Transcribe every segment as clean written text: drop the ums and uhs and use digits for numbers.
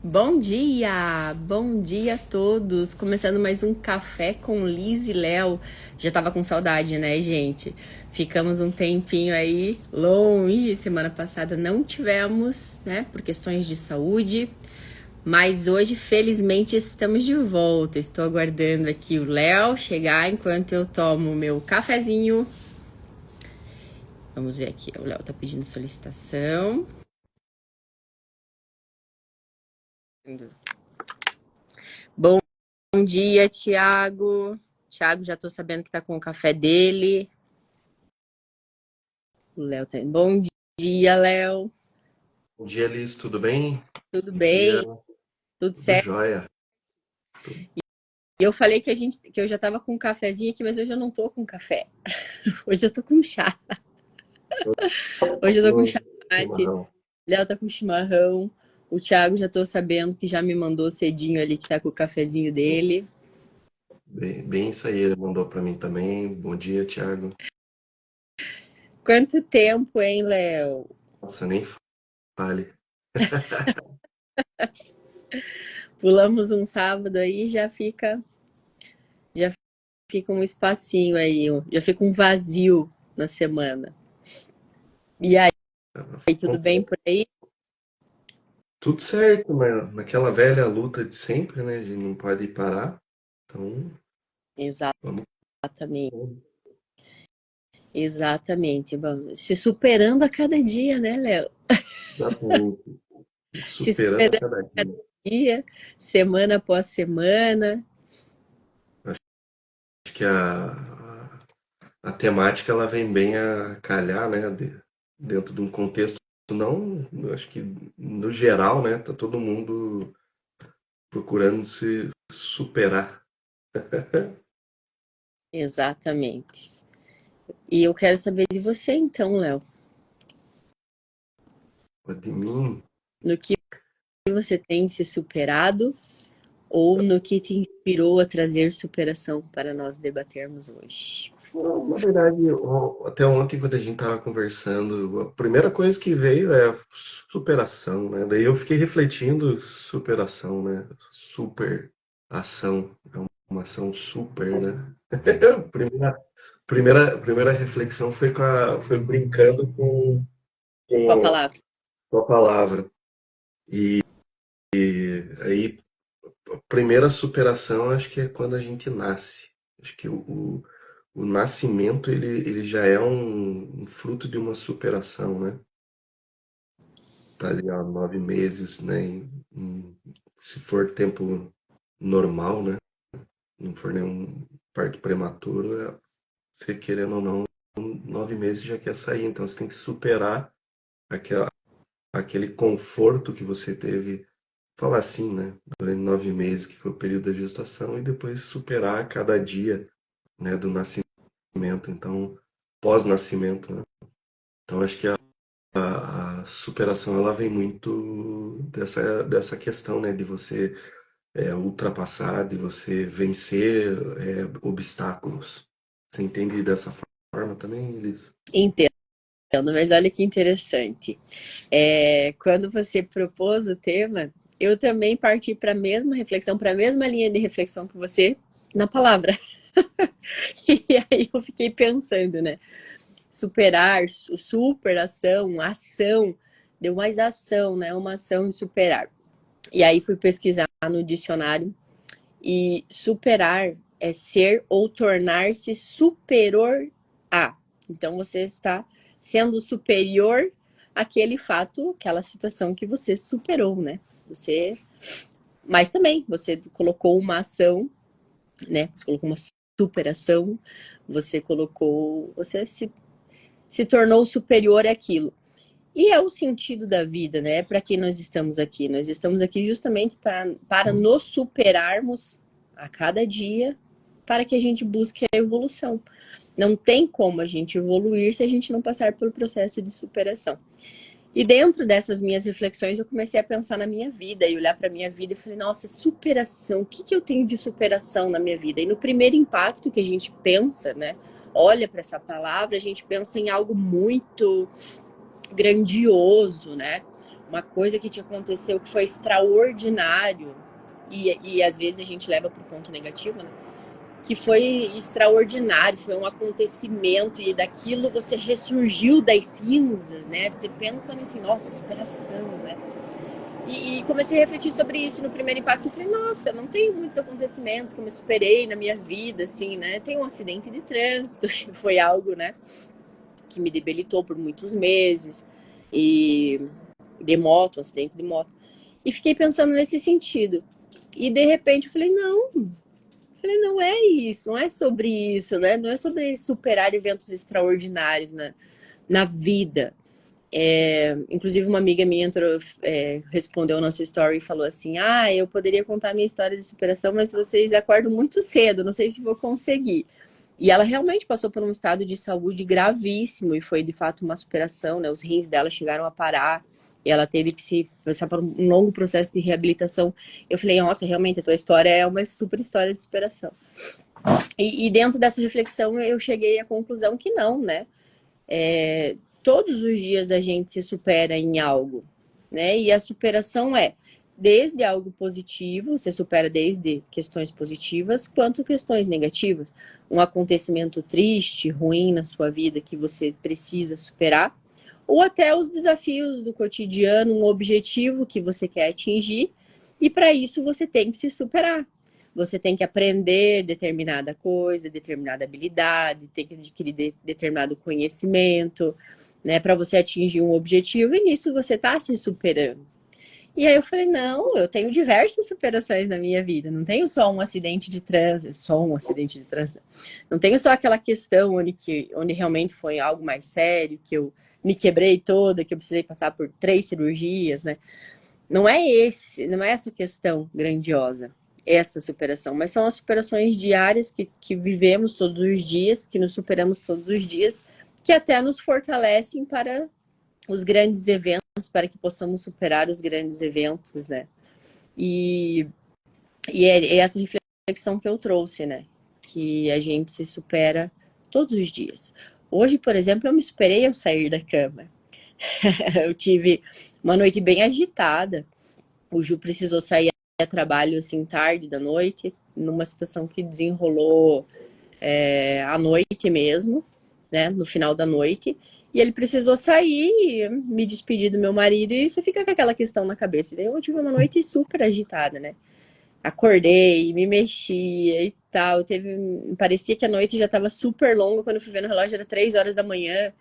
Bom dia a todos. Começando mais um café com Liz e Léo. Já tava com saudade, né, gente? Ficamos um tempinho aí longe. Semana passada não tivemos, né, por questões de saúde. Mas hoje, felizmente, estamos de volta. Estou aguardando aqui o Léo chegar enquanto eu tomo o meu cafezinho. Vamos ver aqui. O Léo tá pedindo solicitação. Bom dia, Thiago. Thiago, já tô sabendo que tá com o café dele. O Léo tá. Bom dia, Léo. Bom dia, Liz, tudo bem? Tudo Bom dia, bem? Tudo tudo certo? jóia. Tudo- Eu falei que eu já tava com um cafezinho aqui, mas hoje eu não tô com café. Hoje eu tô com chá. Hoje eu tô com chá mate. Chimarrão. Léo tá com chimarrão. O Thiago já tô sabendo que já me mandou cedinho ali que tá com o cafezinho dele. Bem isso aí, ele mandou para mim também. Bom dia, Thiago. Quanto tempo, hein, Léo? Nossa, nem fale. Pulamos um sábado aí, já fica um espacinho aí, já fica um vazio na semana. E aí, tudo bem por aí? Tudo certo, né? Naquela velha luta de sempre, né? A gente não pode parar. Então, vamos. Exatamente, exatamente. Vamos se superando a cada dia, né, Léo? Exatamente. Se Superando a superando cada a cada dia. dia, semana após semana. Acho que a temática ela vem bem a calhar, né? Dentro de um contexto, não, acho que no geral, né? Tá todo mundo procurando se superar. Exatamente. E eu quero saber de você, então, Léo, De mim, no que você tem se superado ou no que te inspirou a trazer superação para nós debatermos hoje? na verdade, até ontem, quando a gente tava conversando, a primeira coisa que veio é a superação, né? Daí eu fiquei refletindo superação, né? Super ação, é uma ação super, né? Primeira, primeira reflexão foi foi brincando Com a com palavra. com a palavra. Aí, a primeira superação, acho que é quando a gente nasce. Acho que o nascimento, ele já é um fruto de uma superação, né? Tá ali há 9 meses, né? Se for tempo normal, né? Não for nenhum parto prematuro, você querendo ou não, 9 meses já quer sair. Então você tem que superar aquela, aquele conforto que você teve, falar assim, né? Durante 9 meses, que foi o período da gestação, e depois superar cada dia, né? Do nascimento. Então, pós-nascimento, né? Então, acho que a superação ela vem muito dessa questão, né? De você ultrapassar, de você vencer obstáculos. Você entende dessa forma também, Liz? Entendo, mas olha que interessante. Quando você propôs o tema, eu também parti para a mesma reflexão, para a mesma linha de reflexão que você na palavra. E aí eu fiquei pensando, né? Superar, superação, ação, deu mais ação, né? Uma ação de superar. E aí fui pesquisar no dicionário e superar é ser ou tornar-se superior a. Então você está sendo superior àquele fato, aquela situação que você superou, né? Você, mas também você colocou uma ação, né? Você colocou uma superação, você se tornou superior àquilo. E é o sentido da vida, né? Para que nós estamos aqui? Nós estamos aqui justamente para nos superarmos a cada dia, para que a gente busque a evolução. Não tem como a gente evoluir se a gente não passar pelo processo de superação. E dentro dessas minhas reflexões, eu comecei a pensar na minha vida e olhar para a minha vida e falei, nossa, superação, o que eu tenho de superação na minha vida? E no primeiro impacto que a gente pensa, né? Olha para essa palavra, a gente pensa em algo muito grandioso, né? uma coisa que te aconteceu que foi extraordinário, e às vezes a gente leva para o ponto negativo, né? Que foi extraordinário, foi um acontecimento e daquilo você ressurgiu das cinzas, né? Você pensa assim, nossa, superação, né? E comecei a refletir sobre isso no primeiro impacto. Eu falei, nossa, eu não tenho muitos acontecimentos que eu me superei na minha vida, assim, né? Tem um acidente de trânsito, que foi algo, né, que me debilitou por muitos meses, e de moto, um acidente de moto. E fiquei pensando nesse sentido. E de repente eu falei, não é isso, não é sobre isso, né? Não é sobre superar eventos extraordinários na vida. Inclusive uma amiga minha entrou, respondeu o nosso story e falou assim, eu poderia contar a minha história de superação, mas vocês acordam muito cedo, não sei se vou conseguir. E ela realmente passou por um estado de saúde gravíssimo e foi de fato uma superação, né? Os rins dela chegaram a parar e ela teve que se passar por um longo processo de reabilitação. Eu falei, nossa, realmente a tua história é uma super história de superação. E dentro dessa reflexão eu cheguei à conclusão que não, né? Todos os dias a gente se supera em algo, né? E a superação é desde algo positivo, você supera desde questões positivas, quanto questões negativas. Um acontecimento triste, ruim na sua vida que você precisa superar, ou até os desafios do cotidiano, um objetivo que você quer atingir, e para isso você tem que se superar. Você tem que aprender determinada coisa, determinada habilidade, tem que adquirir determinado conhecimento, né, para você atingir um objetivo, e nisso você está se superando. E aí eu falei, não, eu tenho diversas superações na minha vida, não tenho só um acidente de trânsito, não tenho só aquela questão onde realmente foi algo mais sério, que eu me quebrei toda, que eu precisei passar por 3 cirurgias, né? Não é essa questão grandiosa, essa superação, mas são as superações diárias que vivemos todos os dias, que nos superamos todos os dias, que até nos fortalecem para os grandes eventos, para que possamos superar os grandes eventos, né? E, é essa reflexão que eu trouxe, né? Que a gente se supera todos os dias. Hoje, por exemplo, eu me superei ao sair da cama. Eu tive uma noite bem agitada. O Ju precisou sair a trabalho assim tarde da noite, numa situação que desenrolou à noite mesmo, né? No final da noite. E ele precisou sair, me despedir do meu marido, e você fica com aquela questão na cabeça. E daí eu tive uma noite super agitada, né? Acordei, me mexia e tal. Parecia que a noite já estava super longa. Quando eu fui ver no relógio, era 3 horas da manhã.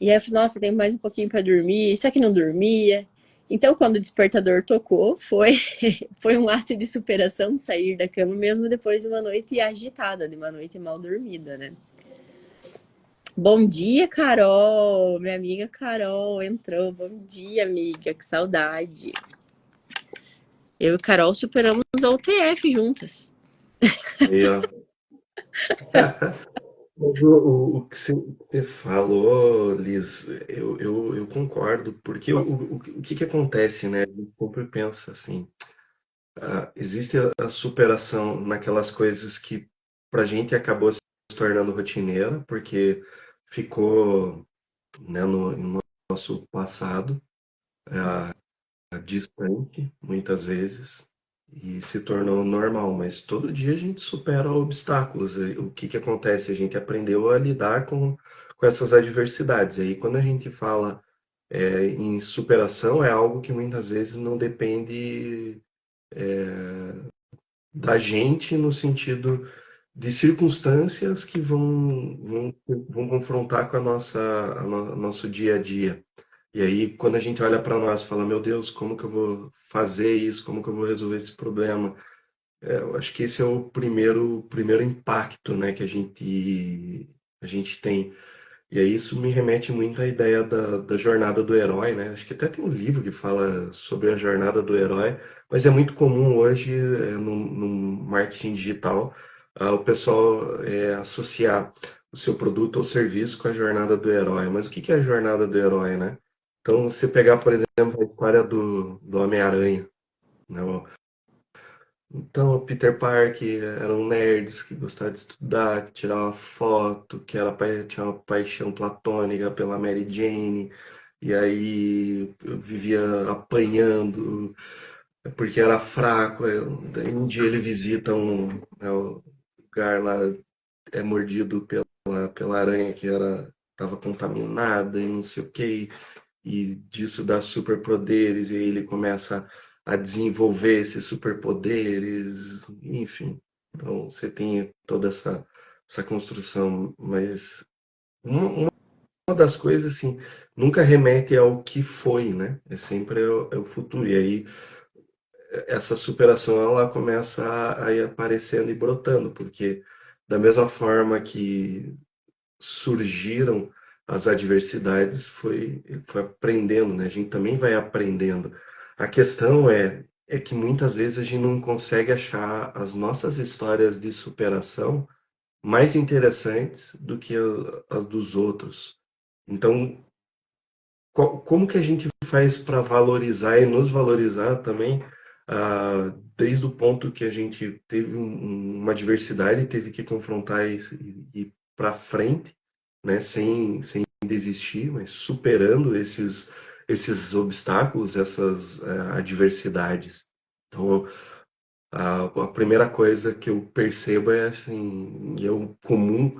E aí eu falei, nossa, tem mais um pouquinho para dormir. Só que não dormia. Então, quando o despertador tocou, foi um ato de superação sair da cama, mesmo depois de uma noite agitada, de uma noite mal dormida, né? Bom dia, Carol! Minha amiga Carol entrou. Bom dia, amiga. Que saudade. Eu e Carol superamos a UTF juntas. Aí, ó. Mas o que você falou, Liz, eu concordo, porque o que acontece, né? A gente sempre pensa assim, existe a superação naquelas coisas que pra gente acabou se tornando rotineira, porque ficou, né, no nosso passado, distante, muitas vezes, e se tornou normal, mas todo dia a gente supera obstáculos. E o que que acontece? A gente aprendeu a lidar com essas adversidades. Aí, quando a gente fala em superação, é algo que muitas vezes não depende da gente no sentido de circunstâncias que vão confrontar com nosso dia a dia. E aí, quando a gente olha para nós e fala, meu Deus, como que eu vou fazer isso? Como que eu vou resolver esse problema? Eu acho que esse é o primeiro impacto, né, que a gente tem. E aí isso me remete muito à ideia da jornada do herói, né? Acho que até tem um livro que fala sobre a jornada do herói, mas é muito comum hoje, no marketing digital, o pessoal associar o seu produto ou serviço com a jornada do herói. Mas o que que é a jornada do herói, né? Então, você pegar, por exemplo, a história do Homem-Aranha, né? Então, o Peter Parker eram nerds que gostavam de estudar, que tiravam foto, tinha uma paixão platônica pela Mary Jane. e aí eu vivia apanhando porque era fraco. Daí um dia ele visita né, o lugar lá, é mordido pela aranha que estava contaminada e não sei o que, e disso dá superpoderes, e aí ele começa a desenvolver esses superpoderes, enfim. Então você tem toda essa construção, mas uma das coisas, assim, nunca remete ao que foi, né? É sempre o futuro. E aí essa superação ela começa a ir aparecendo e brotando, porque da mesma forma que surgiram as adversidades, foi aprendendo, né? A gente também vai aprendendo. A questão é que muitas vezes a gente não consegue achar as nossas histórias de superação mais interessantes do que as dos outros. Então, como que a gente faz para valorizar e nos valorizar também, desde o ponto que a gente teve uma diversidade e teve que confrontar e ir para frente, né, sem desistir, mas superando esses obstáculos, essas adversidades. Então, a primeira coisa que eu percebo é assim, e é o comum,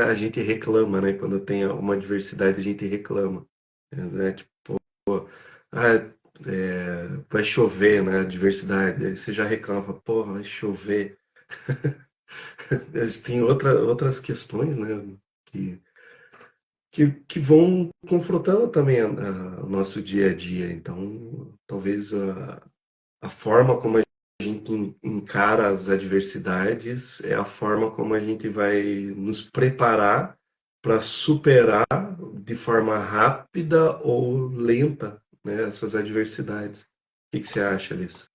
a gente reclama, né? Quando tem uma adversidade, a gente reclama. Né? Tipo, ah, vai chover, né? Adversidade. Aí você já reclama, porra, vai chover. Mas tem outras questões, né? Que, que vão confrontando também o nosso dia a dia. Então, talvez a forma como a gente encara as adversidades é a forma como a gente vai nos preparar para superar de forma rápida ou lenta, né, essas adversidades. O que você acha disso?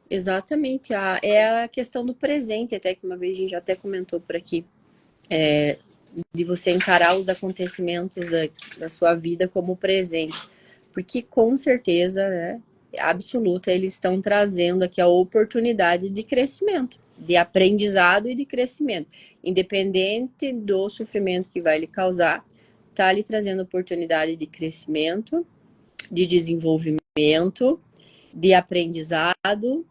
Exatamente. É a questão do presente, até que uma vez a gente já até comentou por aqui, de você encarar os acontecimentos da sua vida como presente. Porque com certeza, né, absoluta, eles estão trazendo aqui a oportunidade de crescimento, de aprendizado e de crescimento. Independente do sofrimento que vai lhe causar, está lhe trazendo oportunidade de crescimento, de desenvolvimento, de aprendizado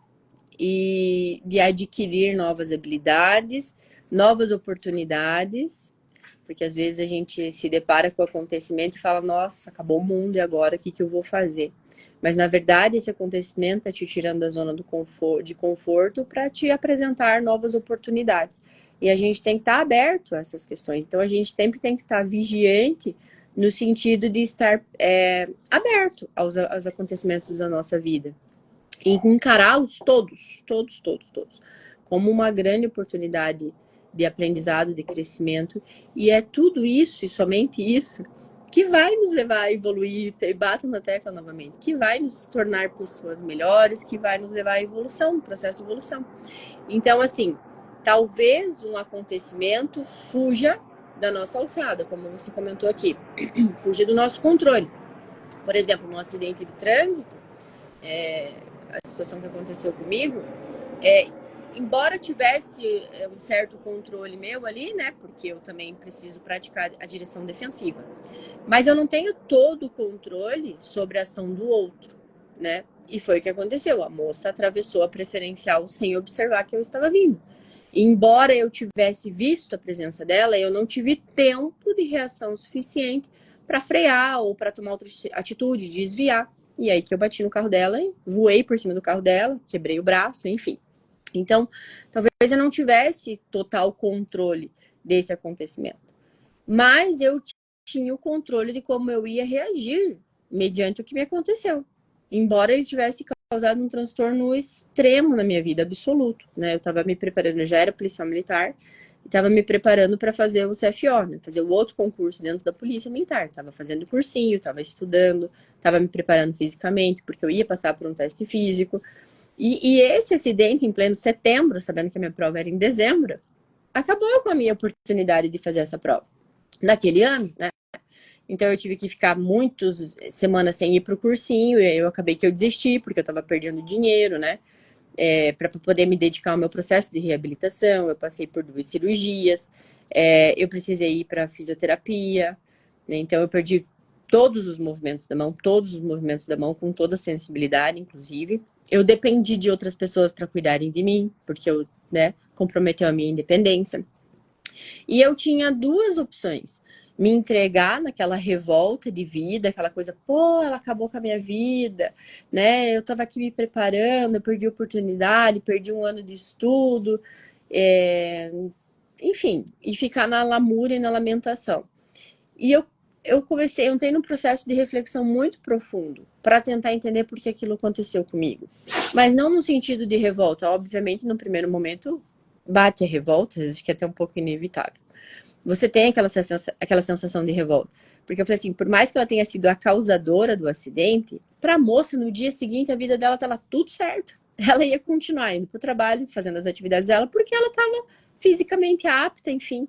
e de adquirir novas habilidades, novas oportunidades, porque às vezes a gente se depara com o acontecimento e fala, nossa, acabou o mundo e agora o que, que eu vou fazer? Mas na verdade esse acontecimento está te tirando da zona de conforto para te apresentar novas oportunidades. E a gente tem que estar aberto a essas questões. Então a gente sempre tem que estar vigiante no sentido de estar aberto aos acontecimentos da nossa vida e encará-los todos, como uma grande oportunidade de aprendizado, de crescimento. E é tudo isso, e somente isso, que vai nos levar a evoluir, e bato na tecla novamente, que vai nos tornar pessoas melhores, que vai nos levar à evolução, um processo de evolução. Então, assim, talvez um acontecimento fuja da nossa alçada, como você comentou aqui, fuja do nosso controle. Por exemplo, no acidente de trânsito, a situação que aconteceu comigo, é, embora tivesse um certo controle meu ali, né, porque eu também preciso praticar a direção defensiva, mas eu não tenho todo o controle sobre a ação do outro, né, e foi o que aconteceu, a moça atravessou a preferencial sem observar que eu estava vindo. Embora eu tivesse visto a presença dela, eu não tive tempo de reação suficiente para frear ou para tomar outra atitude, desviar. E aí que eu bati no carro dela, voei por cima do carro dela, quebrei o braço, enfim. Então, talvez eu não tivesse total controle desse acontecimento. Mas eu tinha o controle de como eu ia reagir mediante o que me aconteceu. Embora ele tivesse causado um transtorno extremo na minha vida, absoluto. Né? Eu estava me preparando, eu já era policial militar, estava me preparando para fazer o CFO, né? Fazer o outro concurso dentro da Polícia Militar. Estava fazendo cursinho, estava estudando, estava me preparando fisicamente, porque eu ia passar por um teste físico. E esse acidente, em pleno setembro, sabendo que a minha prova era em dezembro, acabou com a minha oportunidade de fazer essa prova. Naquele ano, né? Então eu tive que ficar muitas semanas sem ir para o cursinho, e aí eu acabei que eu desisti, porque eu estava perdendo dinheiro, né? Para poder me dedicar ao meu processo de reabilitação. Eu passei por 2 cirurgias, eu precisei ir para fisioterapia, Então eu perdi todos os movimentos da mão, todos os movimentos da mão, com toda a sensibilidade, inclusive. Eu dependi de outras pessoas para cuidarem de mim, porque eu, né, comprometeu a minha independência. E eu tinha duas opções. Me entregar naquela revolta de vida, aquela coisa, pô, ela acabou com a minha vida, né? Eu tava aqui me preparando, eu perdi a oportunidade, perdi um ano de estudo, enfim, e ficar na lamúria e na lamentação. E eu entrei num processo de reflexão muito profundo para tentar entender por que aquilo aconteceu comigo. Mas não no sentido de revolta. Obviamente, no primeiro momento, bate a revolta, acho que é até um pouco inevitável. Você tem aquela sensação de revolta. Porque eu falei assim, por mais que ela tenha sido a causadora do acidente, para a moça, no dia seguinte, a vida dela estava tudo certo. Ela ia continuar indo para o trabalho, fazendo as atividades dela, porque ela estava fisicamente apta, enfim.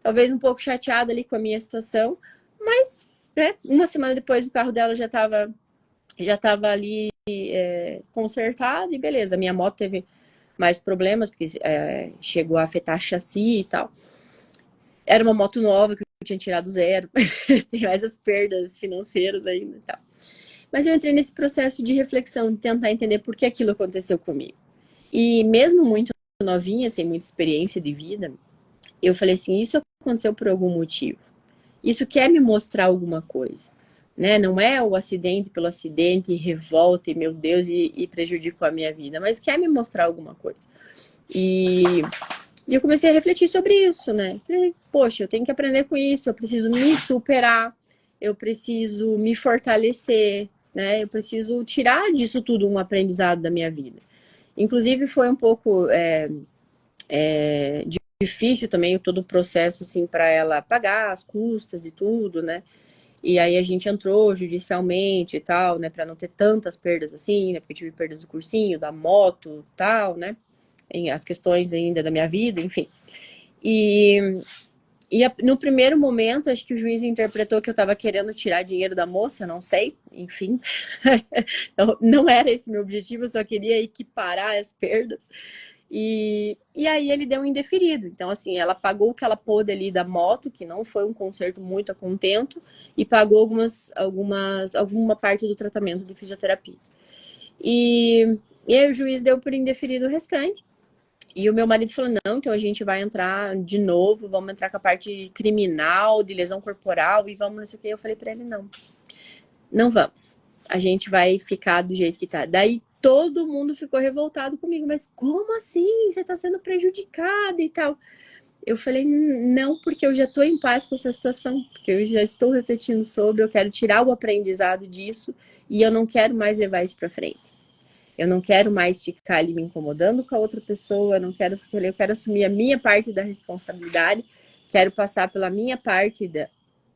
Talvez um pouco chateada ali com a minha situação, mas, né, uma semana depois o carro dela já tava ali consertado e beleza. A minha moto teve mais problemas, porque chegou a afetar chassi e tal. Era uma moto nova que eu tinha tirado zero. Tem mais as perdas financeiras ainda e tal. Mas eu entrei nesse processo de reflexão, de tentar entender por que aquilo aconteceu comigo. E mesmo muito novinha, sem muita experiência de vida, eu falei assim, isso aconteceu por algum motivo. Isso quer me mostrar alguma coisa. Né? Não é o acidente pelo acidente, e revolta, e meu Deus, e prejudicou a minha vida, mas quer me mostrar alguma coisa. E eu comecei a refletir sobre isso, né? Falei, poxa, eu tenho que aprender com isso, eu preciso me superar, eu preciso me fortalecer, né? Eu preciso tirar disso tudo um aprendizado da minha vida. Inclusive foi um pouco difícil também todo o processo assim para ela pagar as custas e tudo, né? E aí a gente entrou judicialmente e tal, né, para não ter tantas perdas assim, né? Porque eu tive perdas do cursinho, da moto, tal, né? As questões ainda da minha vida, enfim. E no primeiro momento, acho que o juiz interpretou que eu estava querendo tirar dinheiro da moça, não sei, enfim. Não era esse meu objetivo, eu só queria equiparar as perdas. E aí ele deu um indeferido. Então, assim, ela pagou o que ela pôde ali da moto, que não foi um conserto muito a contento, e pagou alguma parte do tratamento de fisioterapia. E aí o juiz deu por indeferido o restante. E o meu marido falou, não, então a gente vai entrar de novo, vamos entrar com a parte criminal, de lesão corporal, e vamos não sei o que. Eu falei pra ele, não vamos. A gente vai ficar do jeito que tá. Daí todo mundo ficou revoltado comigo, mas como assim? Você tá sendo prejudicada e tal. Eu falei, não, porque eu já tô em paz com essa situação, porque eu já estou refletindo sobre, eu quero tirar o aprendizado disso e eu não quero mais levar isso pra frente. Eu não quero mais ficar ali me incomodando com a outra pessoa, eu quero assumir a minha parte da responsabilidade, quero passar pela minha parte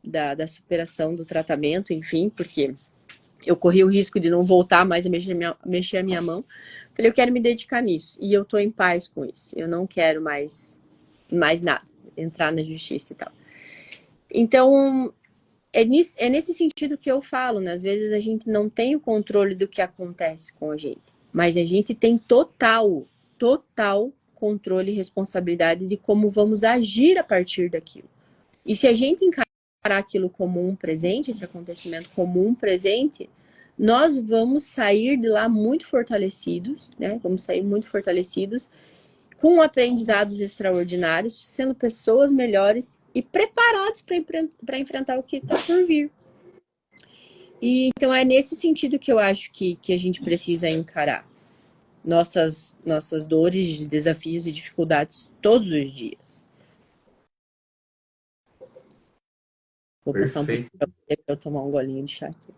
da superação do tratamento, enfim, porque eu corri o risco de não voltar mais a mexer a minha mão. Falei, eu quero me dedicar nisso, e eu tô em paz com isso, eu não quero mais nada, entrar na justiça e tal. Então, nesse sentido que eu falo, né? Às vezes a gente não tem o controle do que acontece com a gente, mas a gente tem total controle e responsabilidade de como vamos agir a partir daquilo. E se a gente encarar aquilo como um presente, esse acontecimento como um presente, nós vamos sair de lá muito fortalecidos, né? Vamos sair muito fortalecidos, com aprendizados extraordinários, sendo pessoas melhores e preparados para enfrentar o que está por vir. E então é nesse sentido que eu acho que a gente precisa encarar nossas dores, desafios e dificuldades todos os dias. Vou passar um pouquinho Perfeito. para eu tomar um golinho de chá aqui.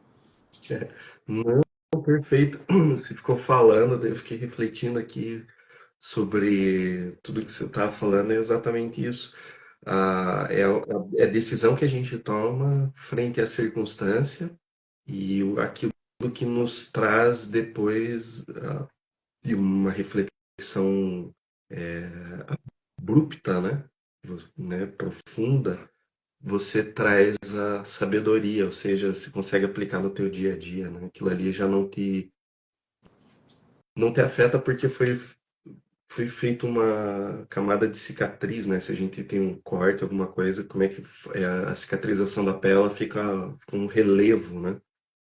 Não, perfeito. Você ficou falando, daí eu fiquei refletindo aqui sobre tudo que você estava falando, é exatamente isso. É a decisão que a gente toma frente à circunstância e aquilo que nos traz depois de uma reflexão abrupta, né, profunda, você traz a sabedoria, ou seja, você consegue aplicar no teu dia a dia, né? Aquilo ali já não te afeta porque foi feita uma camada de cicatriz, né? Se a gente tem um corte, alguma coisa, como é que é a cicatrização da pele ela fica um relevo, né?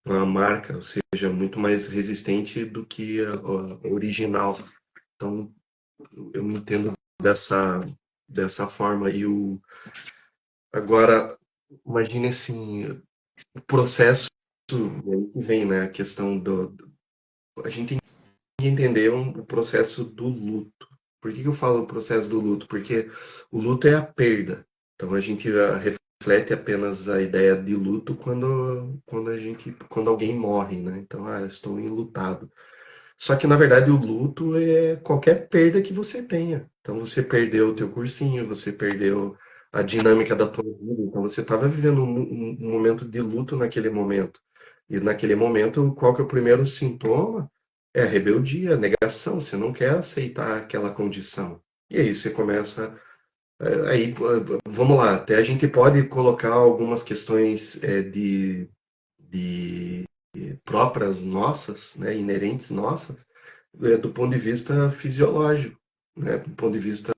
Uma marca, ou seja, muito mais resistente do que a original. Então, eu me entendo dessa, dessa forma. Agora, imagine assim, o processo, e aí que vem, né? A questão a gente tem que entender o processo do luto. Por que que eu falo o processo do luto? Porque o luto é a perda. Então a gente reflete apenas a ideia de luto quando alguém morre, né? Então, estou enlutado. Só que na verdade o luto é qualquer perda que você tenha. Então você perdeu o teu cursinho, você perdeu a dinâmica da tua vida. Então você estava vivendo um momento de luto naquele momento. E naquele momento, qual que é o primeiro sintoma? É a rebeldia, a negação. Você não quer aceitar aquela condição. E aí você começa. Vamos lá. Até a gente pode colocar algumas questões de próprias nossas, né, inerentes nossas, do ponto de vista fisiológico, né, do ponto de vista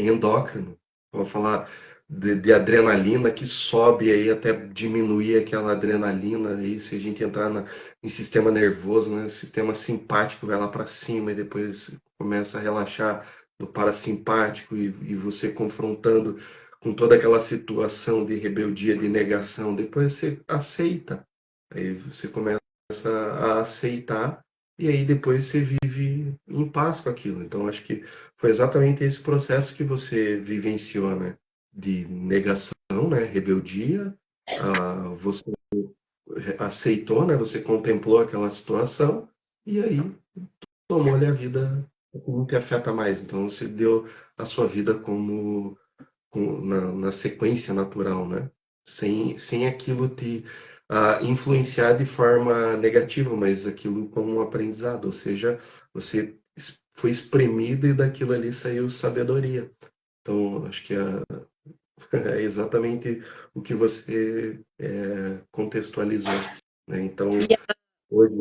endócrino. Vou falar de adrenalina que sobe aí até diminuir aquela adrenalina aí, se a gente entrar em sistema nervoso, né, o sistema simpático vai lá para cima e depois começa a relaxar no parasimpático e você confrontando com toda aquela situação de rebeldia, de negação, depois você aceita. Aí você começa a aceitar e aí depois você vive em paz com aquilo. Então acho que foi exatamente esse processo que você vivenciou, né? De negação, né? Rebeldia, você aceitou, né? Você contemplou aquela situação e aí tomou-lhe a vida que não te afeta mais. Então você deu a sua vida na sequência natural, né? Sem aquilo te influenciar de forma negativa, mas aquilo como um aprendizado, ou seja, você foi espremido e daquilo ali saiu sabedoria. Então, acho que é exatamente o que você contextualizou, né? Então, hoje,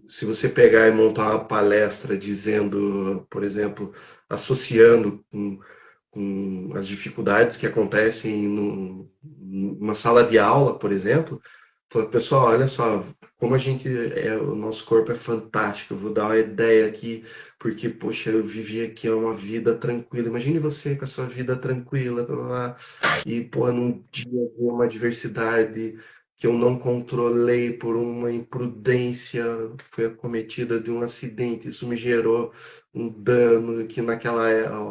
se você pegar e montar uma palestra dizendo, por exemplo, associando com as dificuldades que acontecem numa sala de aula, por exemplo, fala, pessoal, olha só, como o nosso corpo é fantástico, eu vou dar uma ideia aqui, porque, poxa, eu vivi aqui uma vida tranquila, imagine você com a sua vida tranquila, blá, blá, blá, e, pô, num dia de uma adversidade que eu não controlei por uma imprudência, foi acometida de um acidente, isso me gerou um dano que naquela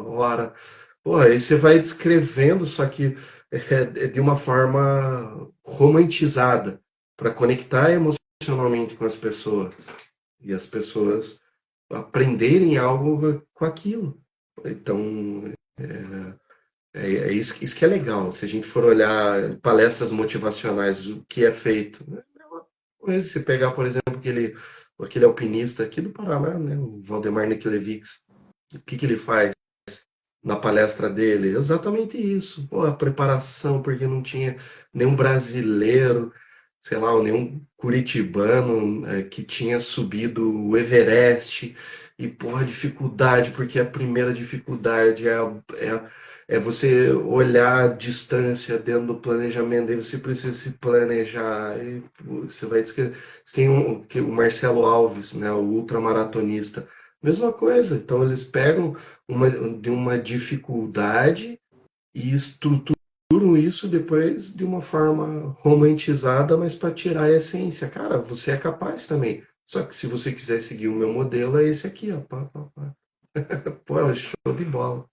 hora. Pô, aí você vai descrevendo, só que é de uma forma romantizada, para conectar emocionalmente com as pessoas. E as pessoas aprenderem algo com aquilo. Então, é isso que é legal. Se a gente for olhar palestras motivacionais, o que é feito, né? Você pegar, por exemplo, aquele alpinista aqui do Paraná, né? O Valdemar Nikilevics, o que que ele faz na palestra dele? Exatamente isso. Pô, a preparação, porque não tinha nenhum brasileiro, sei lá, ou nenhum curitibano que tinha subido o Everest. E, pô, a dificuldade, porque a primeira dificuldade é você olhar a distância dentro do planejamento, aí você precisa se planejar. E, pô, você vai descrever. Você tem o Marcelo Alves, né, o ultramaratonista. Mesma coisa. Então, eles pegam de uma dificuldade e estruturam isso depois de uma forma romantizada, mas para tirar a essência. Cara, você é capaz também. Só que se você quiser seguir o meu modelo, é esse aqui, ó. Pá, pá, pá. Pô, é show de bola.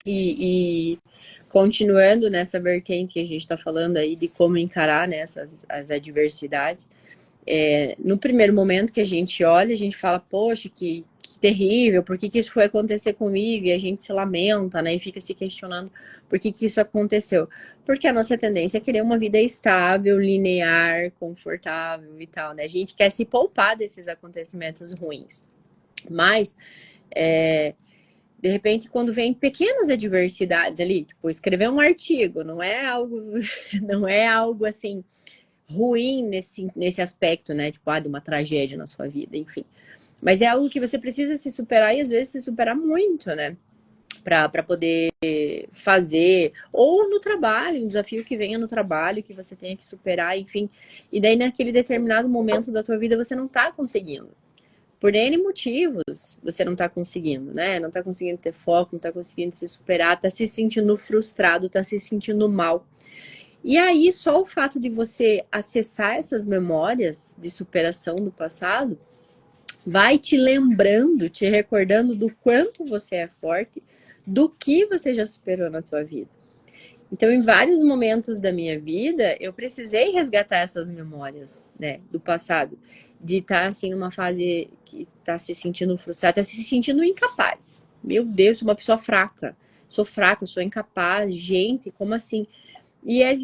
E continuando nessa vertente que a gente está falando aí de como encarar, né, as adversidades, no primeiro momento que a gente olha, a gente fala, poxa, que terrível, por que isso foi acontecer comigo? E a gente se lamenta, né? E fica se questionando por que isso aconteceu. Porque a nossa tendência é querer uma vida estável, linear, confortável e tal, né? A gente quer se poupar desses acontecimentos ruins. Mas, de repente, quando vem pequenas adversidades ali, tipo, escrever um artigo, não é algo, não é algo assim ruim nesse aspecto, né? Tipo, de uma tragédia na sua vida, enfim. Mas é algo que você precisa se superar e às vezes se superar muito, né? Para poder fazer, ou no trabalho, um desafio que venha no trabalho, que você tenha que superar, enfim. E daí, naquele determinado momento da tua vida, você não tá conseguindo. Por N motivos, você não tá conseguindo, né? Não tá conseguindo ter foco, não tá conseguindo se superar, tá se sentindo frustrado, tá se sentindo mal. E aí, só o fato de você acessar essas memórias de superação do passado vai te lembrando, te recordando do quanto você é forte, do que você já superou na tua vida. Então, em vários momentos da minha vida, eu precisei resgatar essas memórias, né, do passado, de estar assim numa fase que está se sentindo frustrada, está se sentindo incapaz. Meu Deus, sou uma pessoa fraca, sou incapaz, gente, como assim? E é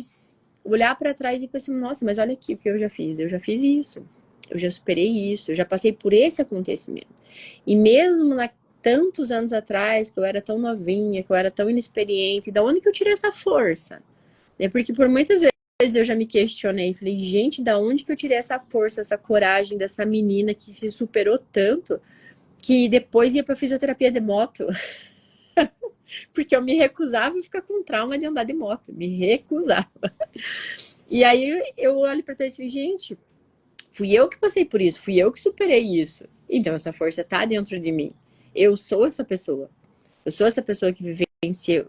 olhar para trás e pensar, nossa, mas olha aqui o que eu já fiz isso, eu já superei isso, eu já passei por esse acontecimento. E mesmo tantos anos atrás, que eu era tão novinha, que eu era tão inexperiente, da onde que eu tirei essa força? É porque por muitas vezes eu já me questionei, falei, gente, da onde que eu tirei essa força, essa coragem dessa menina que se superou tanto, que depois ia para fisioterapia de moto, porque eu me recusava a ficar com trauma de andar de moto, me recusava. E aí eu olho para trás e falei, gente, fui eu que passei por isso, fui eu que superei isso. Então essa força tá dentro de mim. Eu sou essa pessoa. Eu sou essa pessoa que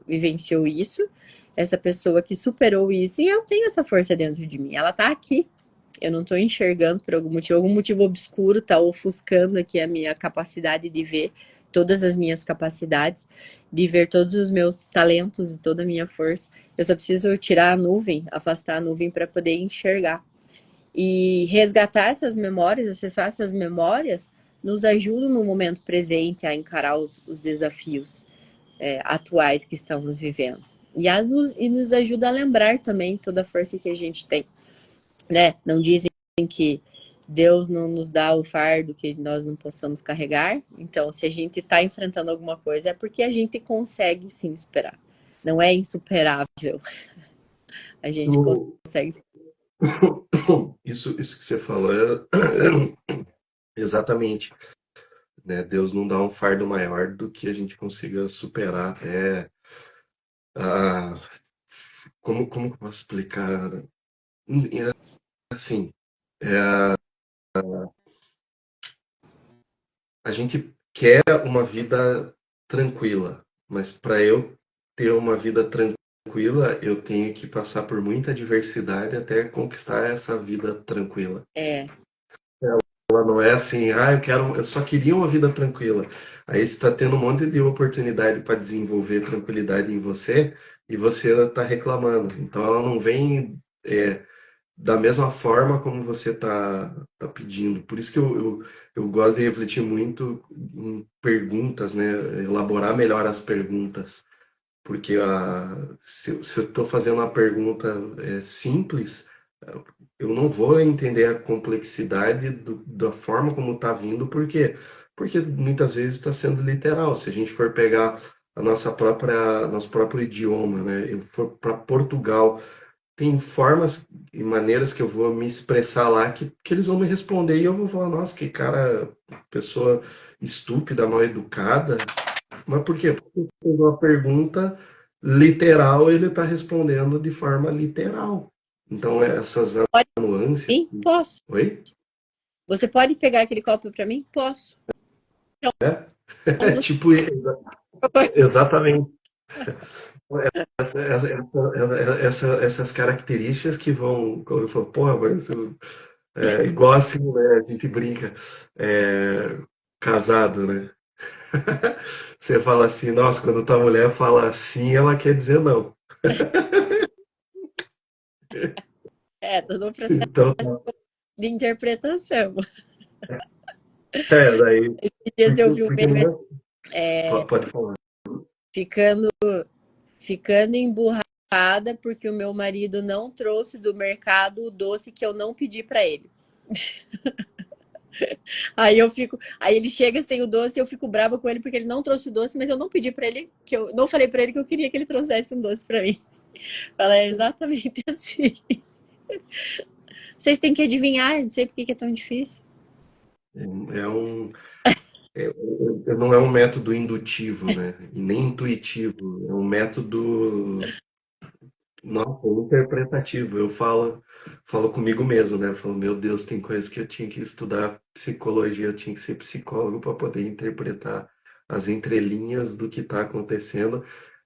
vivenciou isso, essa pessoa que superou isso, e eu tenho essa força dentro de mim. Ela tá aqui. Eu não tô enxergando por algum motivo obscuro tá ofuscando aqui a minha capacidade de ver todas as minhas capacidades, de ver todos os meus talentos e toda a minha força. Eu só preciso tirar a nuvem, afastar a nuvem para poder enxergar. E resgatar essas memórias, acessar essas memórias, nos ajuda no momento presente a encarar os desafios atuais que estamos vivendo. E nos ajuda a lembrar também toda a força que a gente tem. Né? Não dizem que Deus não nos dá o fardo que nós não possamos carregar. Então, se a gente está enfrentando alguma coisa, é porque a gente consegue sim superar. Não é insuperável. A gente O- consegue. Isso que você falou é exatamente, né? Deus não dá um fardo maior do que a gente consiga superar. Ah, como que eu posso explicar? Assim, a gente quer uma vida tranquila, mas para eu ter uma vida tranquila, eu tenho que passar por muita adversidade até conquistar essa vida tranquila. É, Ela não é assim, eu só queria uma vida tranquila. Aí você está tendo um monte de oportunidade para desenvolver tranquilidade em você e você está reclamando. Então ela não vem da mesma forma como você tá pedindo. Por isso que eu gosto de refletir muito em perguntas, né? Elaborar melhor as perguntas. Porque se eu estou fazendo uma pergunta simples, eu não vou entender a complexidade da forma como está vindo, porque muitas vezes está sendo literal. Se a gente for pegar nosso próprio idioma, né? Eu for para Portugal, tem formas e maneiras que eu vou me expressar lá que eles vão me responder e eu vou falar, nossa, que cara, pessoa estúpida, mal educada. Mas por quê? Porque fez uma pergunta literal, ele está respondendo de forma literal. Então, essas pode nuances. vir? Posso. Oi? Você pode pegar aquele copo para mim? Posso. É? Então você Tipo, exatamente. Essas características que vão. Quando eu falo, porra, mas igual assim, né? A gente brinca, é, casado, né? Você fala assim, nossa, quando tua mulher fala sim, ela quer dizer não. todo um processo Então, de interpretação. daí, Esses dias eu vi um porque meme pode falar. ficando, ficando emburrada porque o meu marido não trouxe do mercado o doce que eu não pedi para ele. Aí ele chega sem o doce e eu fico brava com ele porque ele não trouxe o doce, mas eu não pedi para ele, que eu não falei para ele que eu queria que ele trouxesse um doce para mim. Fala, é exatamente assim. Vocês têm que adivinhar, eu não sei por que que é tão difícil. É um, não é um método indutivo, né? E nem intuitivo. É um método, nossa, interpretativo. Falo comigo mesmo, né? Eu falo, meu Deus, tem coisas que eu tinha que estudar psicologia, eu tinha que ser psicólogo para poder interpretar as entrelinhas do que está acontecendo,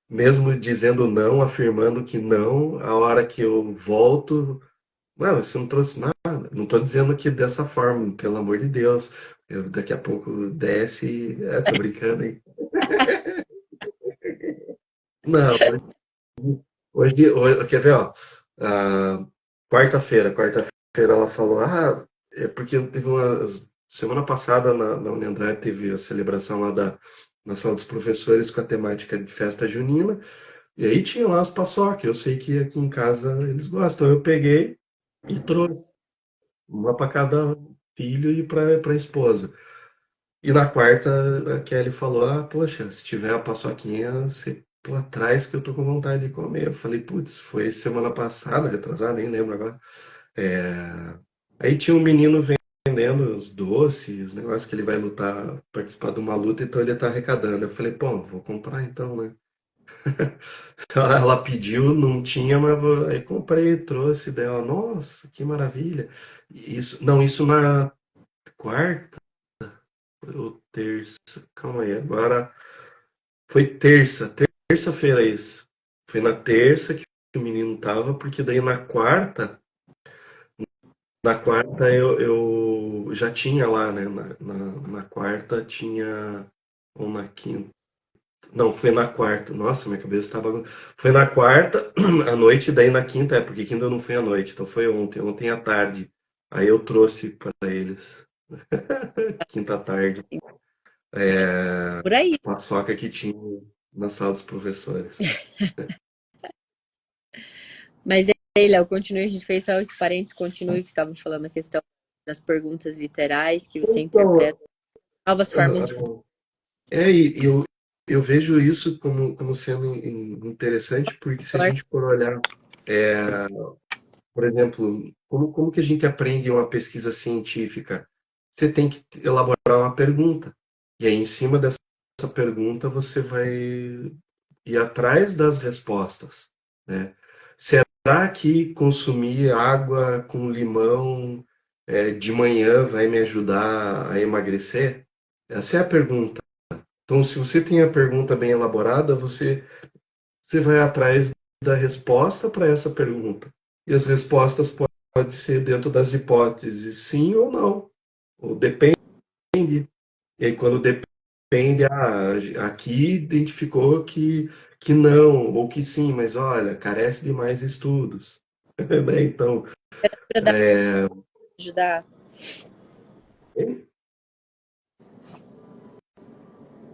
mesmo dizendo não, afirmando que não, a hora que eu volto, não, você não trouxe nada. Não estou dizendo que dessa forma, pelo amor de Deus. Daqui a pouco desce, tô brincando, hein? Não, hoje, quer ver, ó? ah, quarta-feira ela falou, é porque teve uma, semana passada na Unidade teve a celebração lá na sala dos professores com a temática de festa junina, e aí tinha lá as paçoca, eu sei que aqui em casa eles gostam, eu peguei e trouxe uma para cada filho e para a esposa. E na quarta, a Kelly falou: poxa, se tiver a paçoquinha, você pô, atrás que eu tô com vontade de comer. Eu falei: putz, foi semana passada, retrasada, nem lembro agora. É, aí tinha um menino vendendo os doces, os negócios que ele vai lutar, participar de uma luta, então ele tá arrecadando. Eu falei: pô, vou comprar então, né? Ela pediu, não tinha, mas aí comprei, trouxe dela. Nossa, que maravilha. Isso, não, isso na quarta ou terça. Calma aí, agora. Foi terça-feira isso. Foi na terça que o menino tava, porque daí na quarta eu já tinha lá, né? Na quarta tinha, ou na quinta. Não, foi na quarta. Nossa, minha cabeça estava. Foi na quarta à noite, daí na quinta, porque quinta não foi à noite, então foi ontem à tarde. Aí eu trouxe para eles, quinta à tarde, Por aí. paçoca que tinha na sala dos professores. Mas aí, Léo, continue, a gente fez só esse parênteses, continue que estava falando a questão das perguntas literais, que você Então, interpreta novas formas de e eu vejo isso como sendo interessante, porque se a falar. gente for olhar, por exemplo, como que a gente aprende uma pesquisa científica? Você tem que elaborar uma pergunta, e aí em cima dessa pergunta você vai ir atrás das respostas, né? Será que consumir água com limão, de manhã vai me ajudar a emagrecer? Essa é a pergunta. Então, se você tem a pergunta bem elaborada, você vai atrás da resposta para essa pergunta. E as respostas podem ser dentro das hipóteses sim ou não, ou depende. E aí, quando depende, aqui identificou que não, ou que sim, mas olha, carece de mais estudos. Né? Então, Para ajudar.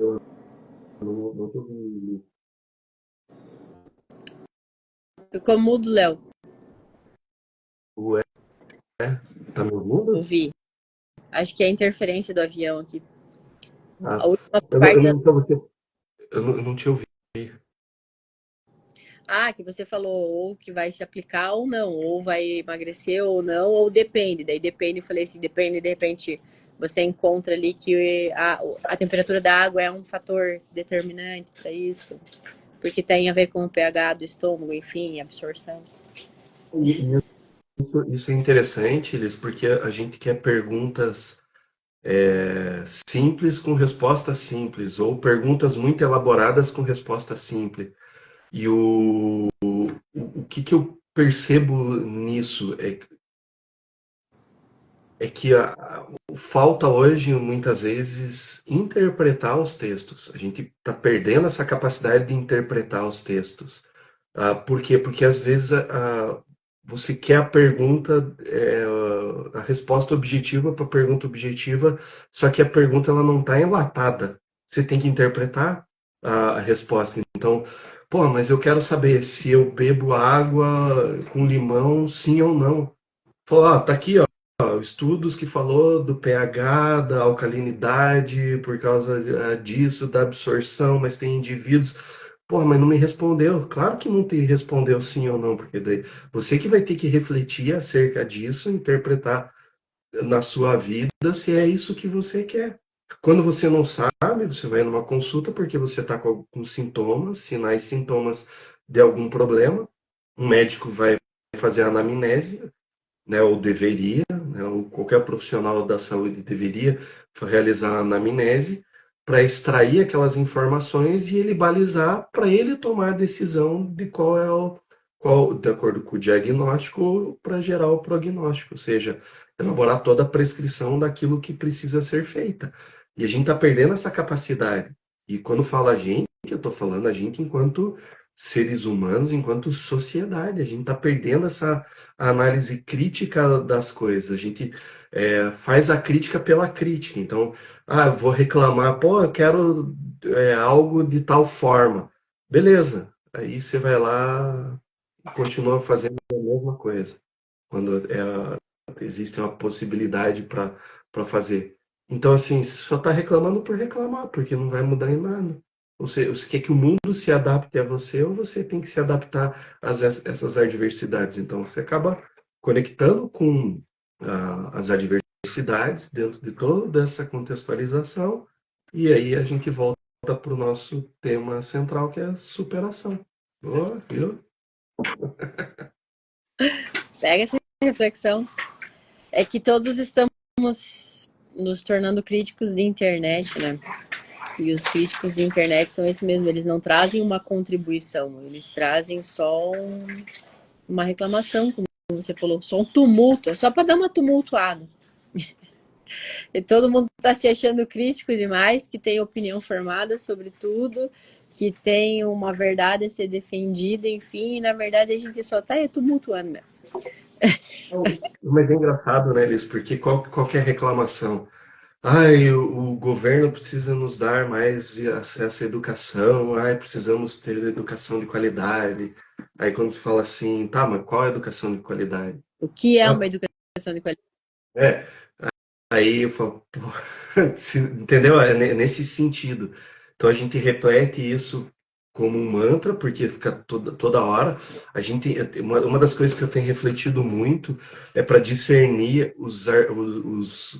eu não tô ouvindo. Ficou mudo, Léo. Ué, tá me ouvindo? Ouvi. Acho que é a interferência do avião aqui. A Ah, última eu não, eu parte não, então eu não te ouvi. que você falou ou que vai se aplicar ou não, ou vai emagrecer ou não, ou depende. Daí depende, eu falei assim, depende, de repente você encontra ali que a temperatura da água é um fator determinante para isso, porque tem a ver com o pH do estômago, enfim, absorção. E isso é interessante, Liz, porque a gente quer perguntas simples com resposta simples, ou perguntas muito elaboradas com resposta simples. E o que eu percebo nisso é que falta hoje, muitas vezes, interpretar os textos. A gente está perdendo essa capacidade de interpretar os textos. Por quê? Porque às vezes você quer a pergunta, a resposta objetiva para a pergunta objetiva, só que a pergunta ela não está enlatada. Você tem que interpretar a resposta. Então, pô, mas eu quero saber se eu bebo água com limão, sim ou não. Falou, tá aqui, ó, estudos que falou do pH, da alcalinidade, por causa disso, da absorção, mas tem indivíduos. Pô, mas não me respondeu. Claro que não te respondeu sim ou não, porque daí você que vai ter que refletir acerca disso, interpretar na sua vida se é isso que você quer. Quando você não sabe, você vai numa consulta porque você está com alguns sintomas, sinais, sintomas de algum problema. Um médico vai fazer a anamnese, né, ou deveria, né, ou qualquer profissional da saúde deveria realizar a anamnese para extrair aquelas informações e ele balizar para ele tomar a decisão de qual é qual, de acordo com o diagnóstico, para gerar o prognóstico, ou seja, elaborar toda a prescrição daquilo que precisa ser feita. E a gente está perdendo essa capacidade. E quando fala a gente, eu estou falando a gente enquanto seres humanos, enquanto sociedade. A gente está perdendo essa análise crítica das coisas. A gente faz a crítica pela crítica. Então, vou reclamar, pô, eu quero algo de tal forma. Beleza. Aí você vai lá e continua fazendo a mesma coisa. Quando existe uma possibilidade para fazer. Então, assim, só está reclamando por reclamar, porque não vai mudar em nada. Você quer que o mundo se adapte a você ou você tem que se adaptar a essas adversidades? Então, você acaba conectando com as adversidades dentro de toda essa contextualização e aí a gente volta para o nosso tema central, que é a superação. Boa, viu? Pega essa reflexão. É que todos estamos nos tornando críticos de internet, né? E os críticos de internet são esses mesmo, eles não trazem uma contribuição, eles trazem só uma reclamação, como você falou, só um tumulto, só para dar uma tumultuada. E todo mundo está se achando crítico demais, que tem opinião formada sobre tudo, que tem uma verdade a ser defendida, enfim, e na verdade a gente só está tumultuando mesmo. Mas é engraçado, né, Liz? Porque qual que é a reclamação? Ai, o governo precisa nos dar mais acesso à educação, ai, precisamos ter educação de qualidade. Aí quando se fala assim, tá, mas qual é a educação de qualidade? O que é uma Ah, educação de qualidade? é, aí eu falo, pô, entendeu? É nesse sentido. Então a gente repete isso como um mantra, porque fica toda hora. A gente, uma das coisas que eu tenho refletido muito é para discernir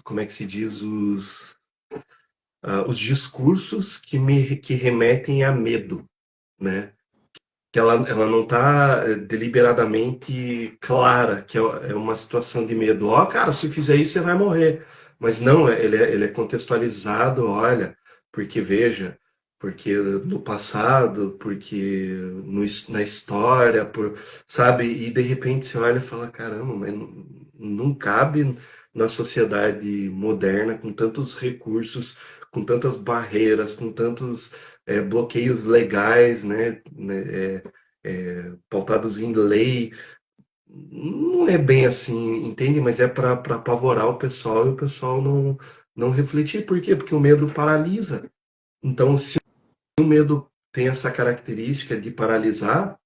como é que se diz, os discursos que remetem a medo, né? Que ela não está deliberadamente clara que é uma situação de medo. Ó, cara, se fizer isso, você vai morrer. Mas não, ele é contextualizado, olha, porque veja, porque no passado, porque na história, sabe? E de repente você olha e fala, caramba, mas não cabe na sociedade moderna, com tantos recursos, com tantas barreiras, com tantos bloqueios legais, pautados em lei. Não é bem assim, entende? Mas é para apavorar o pessoal e o pessoal não refletir. Por quê? Porque o medo paralisa. Então, se o medo tem essa característica de paralisar,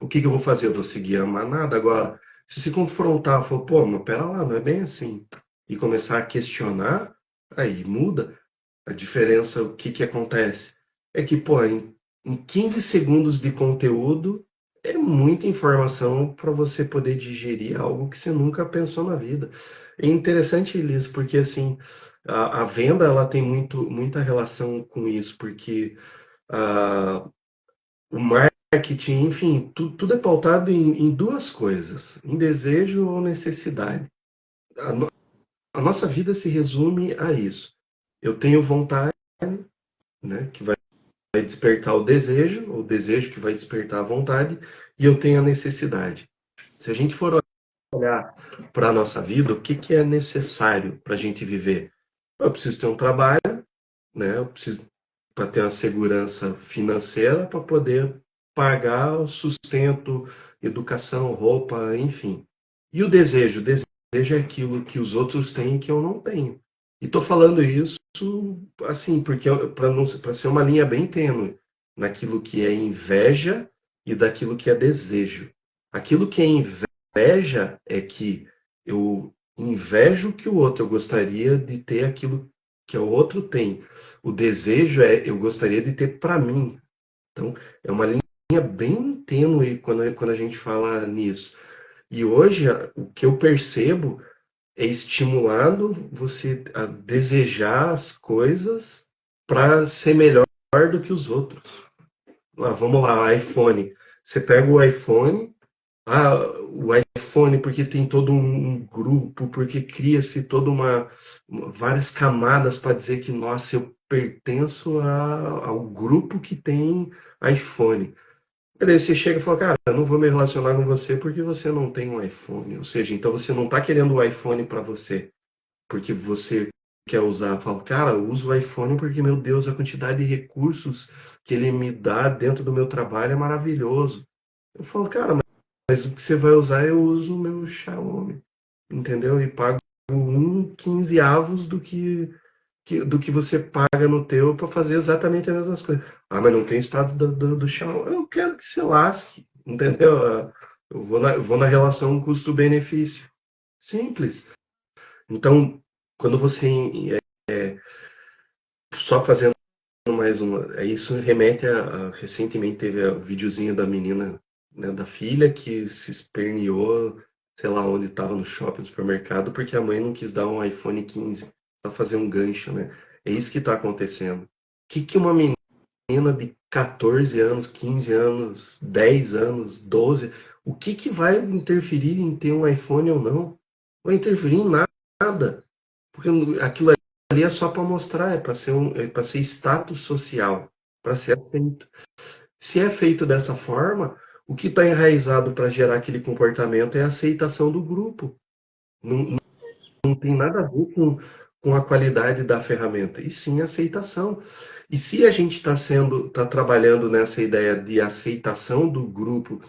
o que eu vou fazer? Eu vou seguir a manada. Agora, se confrontar, for, pô, mas pera lá, não é bem assim. E começar a questionar, aí muda. A diferença, o que acontece? É que, pô, em 15 segundos de conteúdo é muita informação para você poder digerir algo que você nunca pensou na vida. É interessante, Elis, porque assim, a venda ela tem muita relação com isso, porque o marketing, enfim, tudo é pautado em duas coisas, em desejo ou necessidade. A nossa vida se resume a isso. Eu tenho vontade, né, que vai despertar o desejo que vai despertar a vontade, e eu tenho a necessidade. Se a gente for olhar para a nossa vida, o que é necessário para a gente viver? Eu preciso ter um trabalho, né? Eu preciso para ter uma segurança financeira para poder pagar o sustento, educação, roupa, enfim. E o desejo é aquilo que os outros têm e que eu não tenho. E estou falando isso assim, porque para ser uma linha bem tênue naquilo que é inveja e daquilo que é desejo. Aquilo que é inveja é que eu invejo que o outro, eu gostaria de ter aquilo que o outro tem. O desejo é eu gostaria de ter para mim. Então, é uma linha bem tênue quando a gente fala nisso. E hoje, o que eu percebo é estimulado você a desejar as coisas para ser melhor do que os outros. Vamos lá, iPhone. Você pega o iPhone, o iPhone porque tem todo um grupo, porque cria-se toda várias camadas para dizer que, nossa, eu pertenço ao grupo que tem iPhone. E daí você chega e fala, cara, eu não vou me relacionar com você porque você não tem um iPhone. Ou seja, então você não está querendo o iPhone para você, porque você quer usar. Fala, cara, eu uso o iPhone porque, meu Deus, a quantidade de recursos que ele me dá dentro do meu trabalho é maravilhoso. Eu falo, cara, mas o que você vai usar, eu uso o meu Xiaomi, entendeu? E pago um quinzeavos do que você paga no teu para fazer exatamente as mesmas coisas. Ah, mas não tem status do Xiaomi. Eu quero que você lasque, entendeu? Eu vou na relação custo-benefício. Simples. Então, quando você só fazendo mais uma, isso remete recentemente teve o videozinho da menina, né, da filha que se esperneou, sei lá onde estava no shopping, no supermercado, porque a mãe não quis dar um iPhone 15 para fazer um gancho, né? É isso que está acontecendo. O que uma menina de 14 anos, 15 anos, 10 anos, 12, o que vai interferir em ter um iPhone ou não? Vai interferir em nada. Porque aquilo ali é só para mostrar, é para ser status social, para ser aceito. Se é feito dessa forma, o que está enraizado para gerar aquele comportamento é a aceitação do grupo. Não, não tem nada a ver com a qualidade da ferramenta, e sim a aceitação. E se a gente está trabalhando nessa ideia de aceitação do grupo,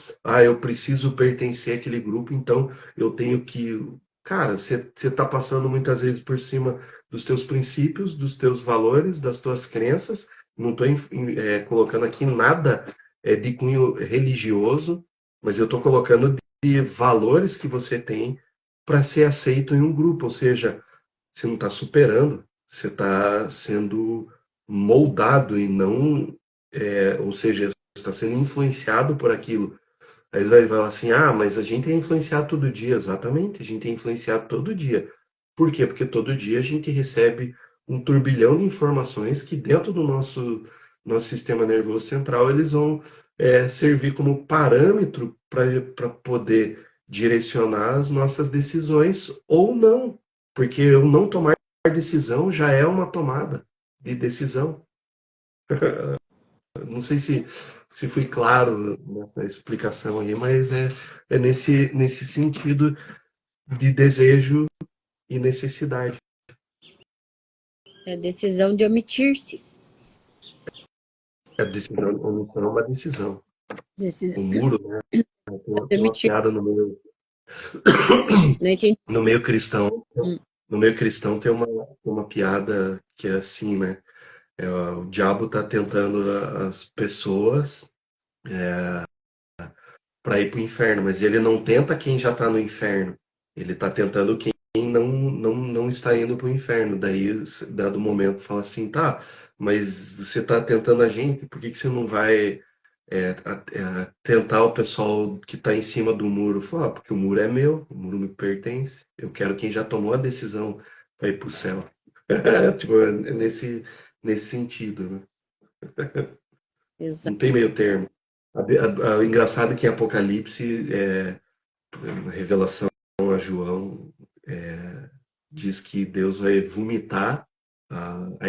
eu preciso pertencer àquele grupo, então eu tenho que. Cara, você está passando muitas vezes por cima dos teus princípios, dos teus valores, das tuas crenças. Não estou colocando aqui nada de cunho religioso, mas eu estou colocando de valores que você tem para ser aceito em um grupo, ou seja, você não está superando, você está sendo moldado e não, ou seja, você está sendo influenciado por aquilo. Aí vai falar assim, mas a gente é influenciado todo dia, exatamente, a gente é influenciado todo dia. Por quê? Porque todo dia a gente recebe um turbilhão de informações que dentro do nosso sistema nervoso central eles vão servir como parâmetro para poder direcionar as nossas decisões ou não. Porque eu não tomar decisão já é uma tomada de decisão. Não sei se fui claro nessa explicação aí, mas é nesse sentido de desejo e necessidade. É a decisão de omitir-se. A decisão, omissão é uma decisão. Deci- O muro, né? De Tem uma omitir. piada no meio, Não entendi. no meio cristão. Hum. No meio cristão tem uma piada que é assim, né? O diabo está tentando as pessoas para ir para o inferno, mas ele não tenta quem já está no inferno. Ele está tentando quem não está indo para o inferno. Daí, dado momento, fala assim, tá, mas você está tentando a gente, por que você não vai tentar o pessoal que está em cima do muro? Fala, porque o muro é meu, o muro me pertence. Eu quero quem já tomou a decisão para ir para o céu. Tipo, é nesse sentido, né? Exato. Não tem meio termo. O engraçado é que em Apocalipse, a revelação a João diz que Deus vai vomitar a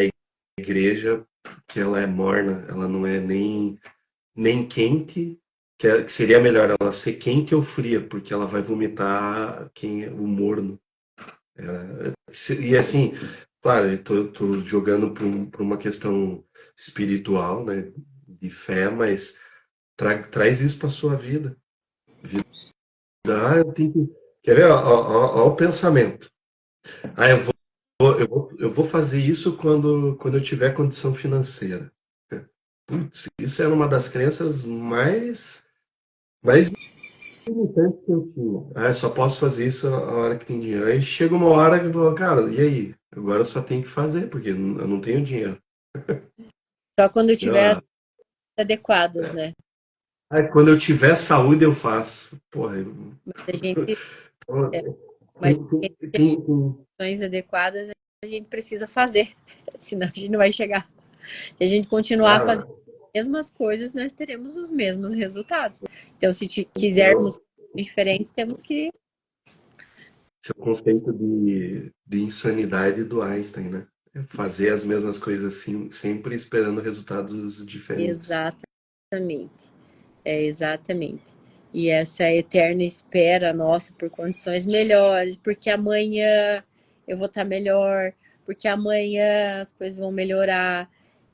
igreja, que ela é morna, ela não é nem quente, que seria melhor ela ser quente ou fria, porque ela vai vomitar o morno. E assim, claro, eu tô jogando por uma questão espiritual, né, de fé, mas traz isso para sua vida. Eu tenho que. Quer ver? Ó, o pensamento. Eu vou fazer isso quando eu tiver condição financeira. Putz, isso era uma das crenças mais limitantes que eu tinha. Eu só posso fazer isso a hora que tem dinheiro. Aí chega uma hora que eu falo, cara, e aí? Agora eu só tenho que fazer, porque eu não tenho dinheiro. Só quando Sei tiver lá. adequadas, né? Aí, quando eu tiver saúde, eu faço. Porra, Mas a gente, é, mas tem, ações adequadas a gente precisa fazer, senão a gente não vai chegar. Se a gente continuar ah, fazendo as mesmas coisas, nós teremos os mesmos resultados. Então, se quisermos eu, coisas diferentes, temos que. esse é o conceito de insanidade do Einstein, né? É fazer as mesmas coisas assim, sempre esperando resultados diferentes. Exatamente. É, exatamente. E essa eterna espera nossa por condições melhores, porque amanhã eu vou estar melhor, porque amanhã as coisas vão melhorar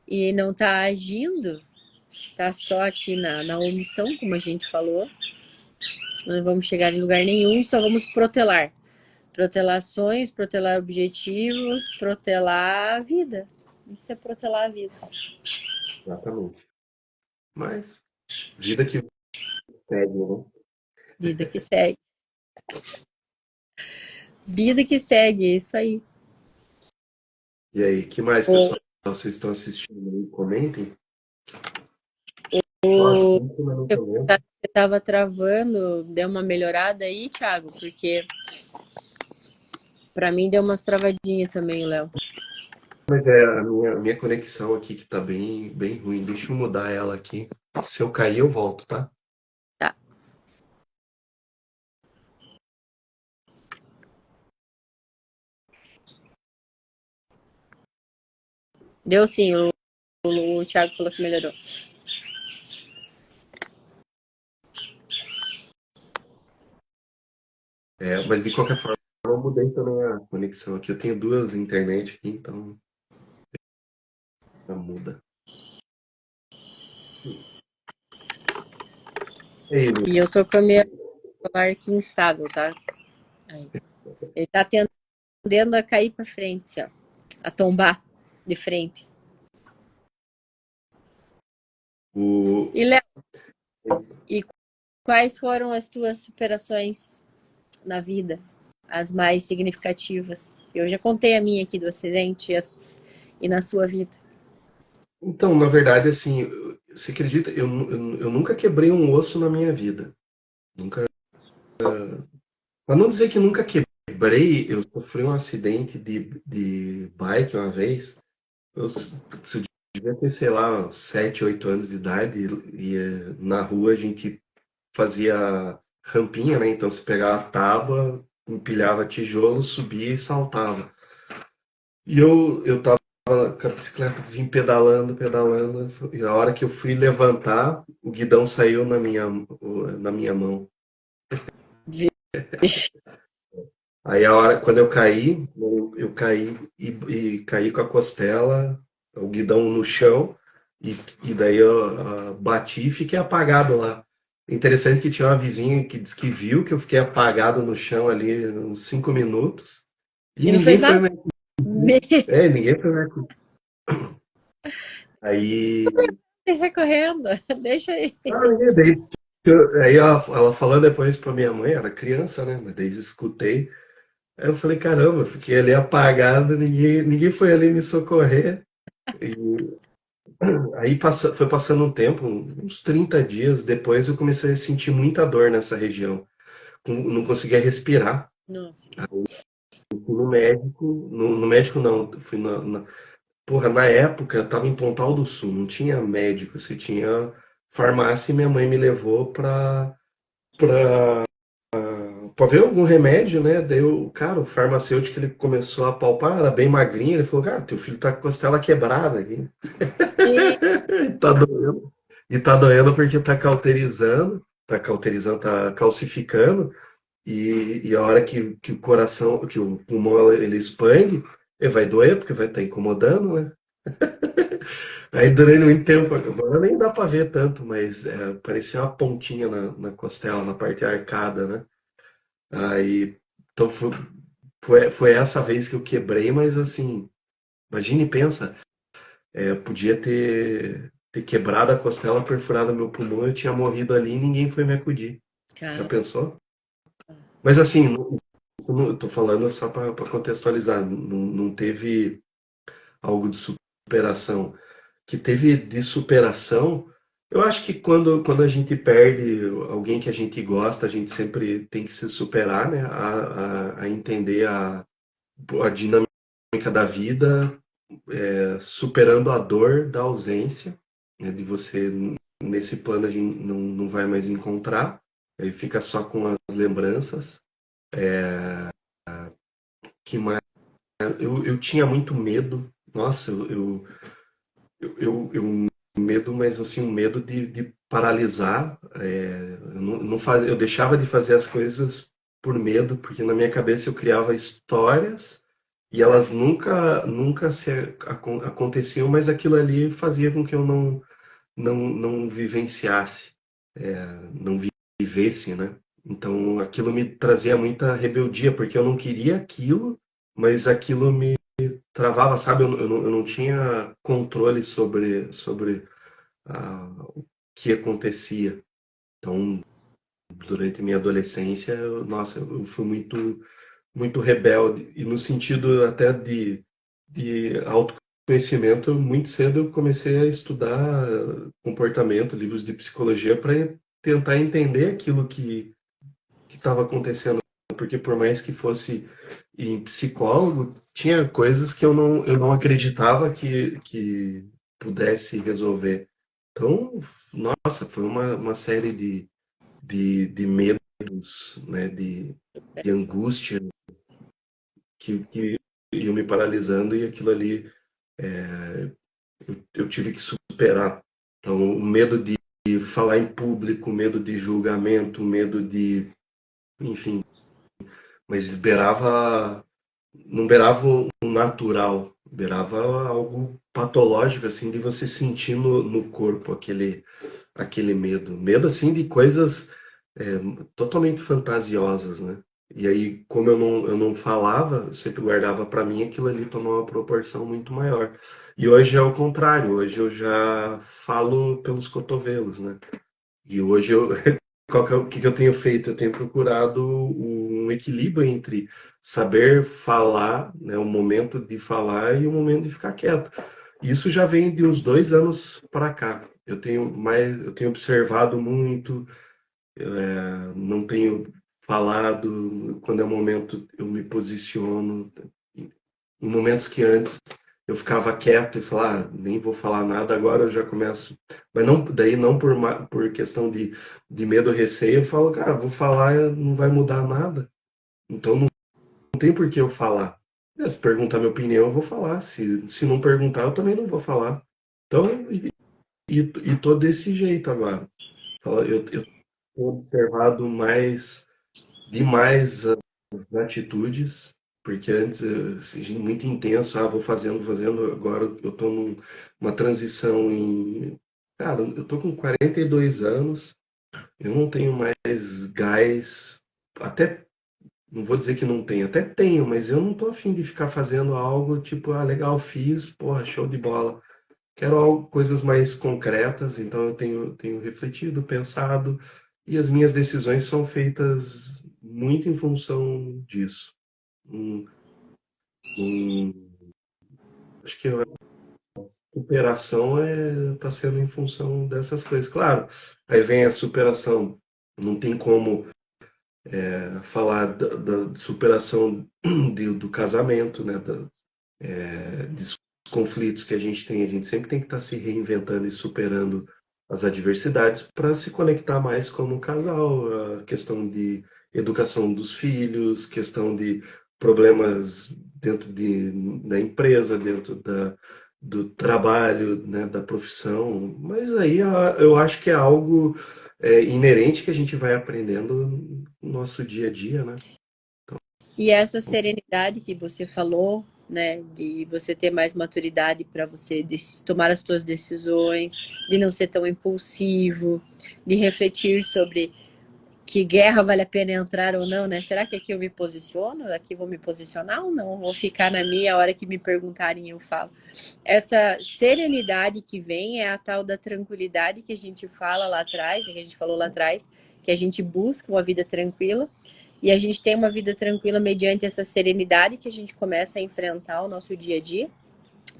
e não está agindo, está só aqui na omissão, como a gente falou, não vamos chegar em lugar nenhum, só vamos protelar. Protelações, protelar objetivos, protelar a vida. Isso é protelar a vida. Exatamente. Mas, vida que segue, né? Vida que segue. Vida que segue, é isso aí. E aí, que mais, O, pessoal, vocês estão assistindo aí? Comentem. Só o, assistem, mas não você comentem. estava travando, deu uma melhorada aí, Thiago? Porque para mim deu umas travadinhas também, Léo. Mas é a minha conexão aqui que tá bem ruim. Deixa eu mudar ela aqui. Se eu cair, eu volto, tá? Tá. Deu sim, o Thiago falou que melhorou. É, mas de qualquer forma, eu mudei também a conexão aqui. Eu tenho duas internet aqui, então já muda. E aí, Lu? E eu tô com a minha celular aqui instável, tá? Aí. Ele tá tendendo a cair para frente, assim, ó, a tombar de frente. O... E Léo, e quais foram as tuas superações na vida? As mais significativas? Eu já contei a minha aqui do acidente e na sua vida. Então, na verdade, assim, você acredita? Eu nunca quebrei um osso na minha vida. Nunca. Pra não dizer que nunca quebrei, eu sofri um acidente de bike uma vez. Eu devia ter, sei lá, 7, 8 anos de idade e na rua a gente fazia rampinha, né? Então você pegava a tábua, empilhava tijolo, subia e saltava. E eu tava com a bicicleta, vim pedalando, pedalando, e a hora que eu fui levantar, o guidão saiu na minha mão. Aí a hora, quando eu caí, eu caí e caí com a costela, o guidão no chão, e, e daí eu bati e fiquei apagado lá. Interessante que tinha uma vizinha que disse que viu que eu fiquei apagado no chão ali uns 5 minutos, e E não ninguém fez foi nada? me acudir. É, ninguém foi me acudir. Aí, Sai correndo, deixa aí. daí, aí ela falou depois pra minha mãe, era criança, né? Mas daí escutei. Aí eu falei, caramba, eu fiquei ali apagado, ninguém foi ali me socorrer. E aí foi passando um tempo, uns 30 dias depois, eu comecei a sentir muita dor nessa região. Não conseguia respirar. Nossa. Fui no médico, no médico não, fui porra, na época eu tava em Pontal do Sul, não tinha médico, você tinha farmácia e minha mãe me levou pra pra ver algum remédio, né? Daí cara, o farmacêutico ele começou a palpar, era bem magrinho, ele falou, cara, teu filho tá com a costela quebrada aqui. E Tá doendo. E tá doendo porque tá cauterizando, tá calcificando, e a hora que o coração, que o pulmão ele expande, ele vai doer, porque vai estar incomodando, né? Aí durante muito tempo, agora nem dá pra ver tanto, mas parecia uma pontinha na costela, na parte arcada, né? Aí, então foi essa vez que eu quebrei, mas assim, imagine e pensa, podia ter quebrado a costela, perfurado meu pulmão, eu tinha morrido ali e ninguém foi me acudir. Já cara, pensou? Mas assim, eu tô falando só para contextualizar, não teve algo de superação. Que teve de superação Eu acho que quando a gente perde alguém que a gente gosta, a gente sempre tem que se superar, né? A entender a dinâmica da vida, superando a dor da ausência, né? De você, nesse plano, a gente não vai mais encontrar, aí fica só com as lembranças. Que mais? Eu tinha muito medo, nossa, eu medo, mas assim, um medo de paralisar. Eu deixava de fazer as coisas por medo, porque na minha cabeça eu criava histórias e elas nunca aconteciam, mas aquilo ali fazia com que eu não vivenciasse, não vivesse, né? Então aquilo me trazia muita rebeldia, porque eu não queria aquilo, mas aquilo me travava, sabe? Eu não tinha controle sobre o que acontecia. Então, durante minha adolescência, nossa, eu fui muito rebelde. E no sentido até de autoconhecimento, muito cedo eu comecei a estudar comportamento, livros de psicologia, para tentar entender aquilo que estava acontecendo. Porque por mais que fosse em psicólogo, tinha coisas que eu não acreditava que pudesse resolver. Então, nossa, foi uma série de medos, né, de angústia que iam me paralisando e aquilo ali eu tive que superar. Então, o medo de falar em público, medo de julgamento, medo enfim, mas não beirava um natural, beirava algo patológico, assim, de você sentir no corpo aquele medo. Medo, assim, de coisas é, totalmente fantasiosas, né? E aí, como eu não falava, eu sempre guardava para mim, aquilo ali tomou uma proporção muito maior. E hoje é o contrário, hoje eu já falo pelos cotovelos, né? E hoje o que que eu tenho feito? Eu tenho procurado um equilíbrio entre saber falar, né, o momento de falar e o momento de ficar quieto. Isso já vem de uns 2 anos para cá. Eu tenho observado muito, não tenho falado. Quando é o momento, eu me posiciono. Em momentos que antes eu ficava quieto e falava, nem vou falar nada, agora eu já começo. Mas não, daí não por questão de medo ou receio, eu falo, cara, vou falar, não vai mudar nada. Então não tem por que eu falar. Se perguntar minha opinião, eu vou falar. Se não perguntar, eu também não vou falar. Então, e tô desse jeito agora. Eu tenho observado demais as atitudes, porque antes, assim, muito intenso, vou fazendo, agora eu tô numa transição cara, eu tô com 42 anos, eu não tenho mais gás, até, não vou dizer que não tenho, até tenho, mas eu não tô afim de ficar fazendo algo tipo, legal, fiz, porra, show de bola. Quero coisas mais concretas, então eu tenho refletido, pensado, e as minhas decisões são feitas muito em função disso. Hum, Acho que a superação tá sendo em função dessas coisas. Claro, aí vem a superação. Não tem como falar da superação do casamento, né? Dos conflitos que a gente tem. A gente sempre tem que estar se reinventando e superando as adversidades para se conectar mais como um casal. A questão de educação dos filhos, questão de problemas dentro da empresa, dentro do trabalho, né, da profissão. Mas aí eu acho que é algo inerente que a gente vai aprendendo no nosso dia a dia, né? E essa serenidade que você falou, né, de você ter mais maturidade para você tomar as suas decisões, de não ser tão impulsivo, de refletir sobre que guerra vale a pena entrar ou não, né? Será que aqui eu me posiciono? Aqui vou me posicionar ou não? Vou ficar na minha, a hora que me perguntarem eu falo. Essa serenidade que vem é a tal da tranquilidade que a gente fala lá atrás, que a gente falou lá atrás, que a gente busca uma vida tranquila. E a gente tem uma vida tranquila mediante essa serenidade que a gente começa a enfrentar o nosso dia a dia.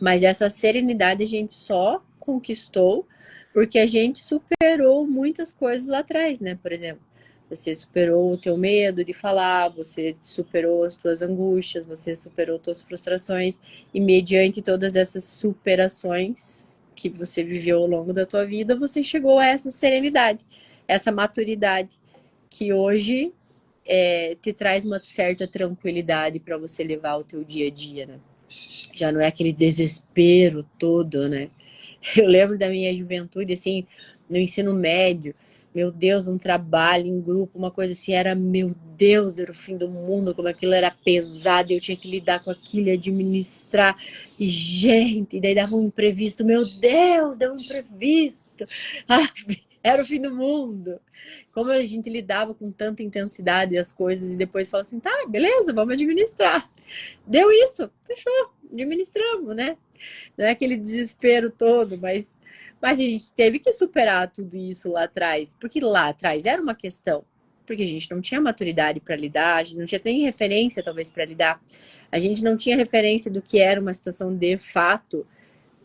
Mas essa serenidade a gente só conquistou Porque a gente superou muitas coisas lá atrás, né? Por exemplo, você superou o teu medo de falar, você superou as tuas angústias, você superou tuas frustrações, e mediante todas essas superações que você viveu ao longo da tua vida, você chegou a essa serenidade, essa maturidade, que hoje te traz uma certa tranquilidade para você levar o teu dia a dia, né? Já não é aquele desespero todo, né? Eu lembro da minha juventude, assim, no ensino médio, meu Deus, um trabalho em grupo, uma coisa assim, era, meu Deus, era o fim do mundo, como aquilo era pesado, eu tinha que lidar com aquilo, administrar, e gente, e daí dava um imprevisto, meu Deus, deu um imprevisto, ah, era o fim do mundo. Como a gente lidava com tanta intensidade as coisas, e depois fala assim, tá, beleza, vamos administrar. Deu isso, fechou, administramos, né? Não é aquele desespero todo, mas a gente teve que superar tudo isso lá atrás, porque lá atrás era uma questão, porque a gente não tinha maturidade para lidar, a gente não tinha nem referência talvez para lidar, a gente não tinha referência do que era uma situação de fato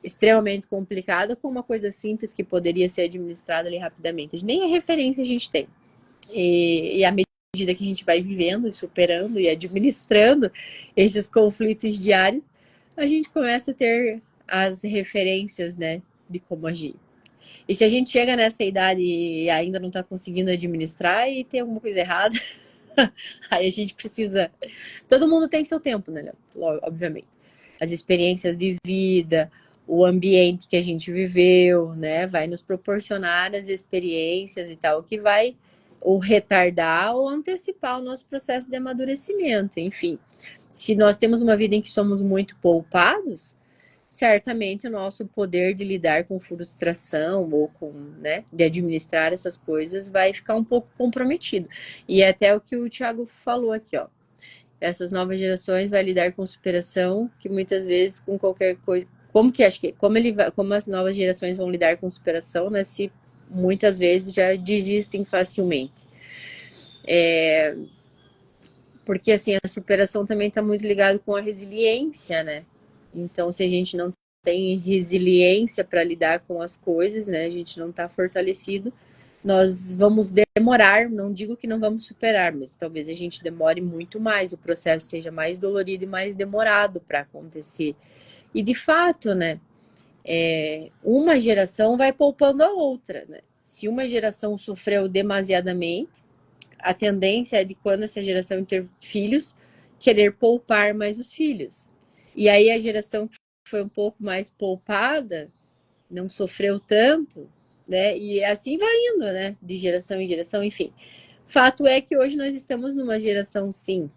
extremamente complicada com uma coisa simples que poderia ser administrada ali rapidamente. Nem a referência a gente tem. E à medida que a gente vai vivendo e superando e administrando esses conflitos diários, a gente começa a ter as referências, né, de como agir. E se a gente chega nessa idade e ainda não está conseguindo administrar e tem alguma coisa errada, aí a gente precisa. Todo mundo tem seu tempo, né, obviamente. As experiências de vida, o ambiente que a gente viveu, né, vai nos proporcionar as experiências e tal, que vai ou retardar ou antecipar o nosso processo de amadurecimento, enfim. Se nós temos uma vida em que somos muito poupados, certamente o nosso poder de lidar com frustração ou com, né, de administrar essas coisas vai ficar um pouco comprometido. E é até o que o Thiago falou aqui, ó. Essas novas gerações vai lidar com superação, que muitas vezes com qualquer coisa, como que acho que como as novas gerações vão lidar com superação, né, se muitas vezes já desistem facilmente. Porque assim, a superação também está muito ligado com a resiliência, né? Então, se a gente não tem resiliência para lidar com as coisas, né? A gente não está fortalecido, nós vamos demorar, não digo que não vamos superar, mas talvez a gente demore muito mais, o processo seja mais dolorido e mais demorado para acontecer. E de fato, né? Uma geração vai poupando a outra, né? Se uma geração sofreu demasiadamente, a tendência é de quando essa geração ter filhos, querer poupar mais os filhos. E aí a geração que foi um pouco mais poupada, não sofreu tanto, né? E assim vai indo, né? De geração em geração, enfim. Fato é que hoje nós estamos numa geração, sim,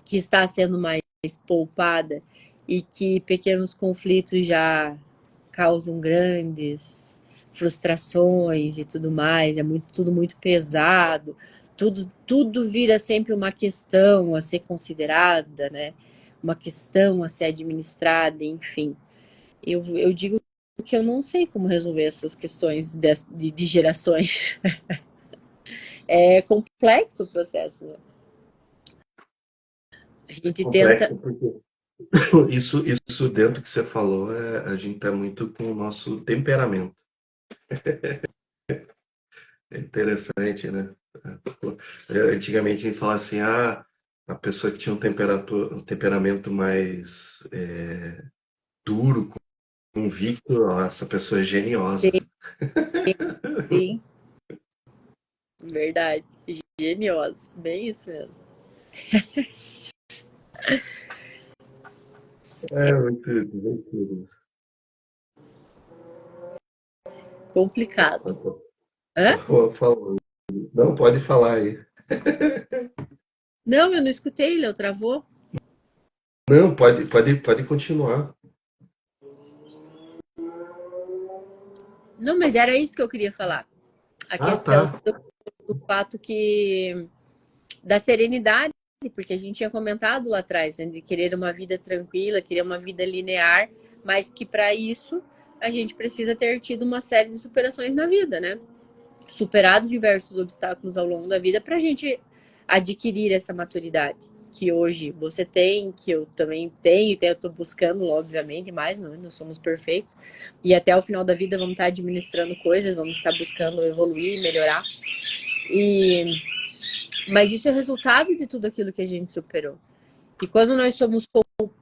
que está sendo mais poupada e que pequenos conflitos já causam grandes frustrações e tudo mais, tudo muito pesado, tudo vira sempre uma questão a ser considerada, né? Uma questão a ser administrada, enfim. Eu digo que eu não sei como resolver essas questões de gerações. É complexo o processo, né? A É gente tenta. complexo porque isso dentro que você falou, a gente tá muito com o nosso temperamento. É interessante, né? Antigamente a gente falava assim, a pessoa que tinha um temperamento mais duro, convicto, essa pessoa é geniosa. Sim, verdade. Geniosa. Bem isso mesmo. É muito divertido. Complicado. Hã? Falou. Não, pode falar aí. Não, eu não escutei, Léo, travou. Não, pode continuar. Não, mas era isso que eu queria falar. A Ah, tá. questão do fato que da serenidade, porque a gente tinha comentado lá atrás, né, de querer uma vida tranquila, querer uma vida linear, mas que para isso a gente precisa ter tido uma série de superações na vida, né? Superado diversos obstáculos ao longo da vida para a gente adquirir essa maturidade. que hoje você tem, que eu também tenho, eu estou buscando, obviamente, mais, não somos perfeitos, e até o final da vida vamos estar administrando coisas, vamos estar buscando evoluir, melhorar, e mas isso é resultado de tudo aquilo que a gente superou. E quando nós somos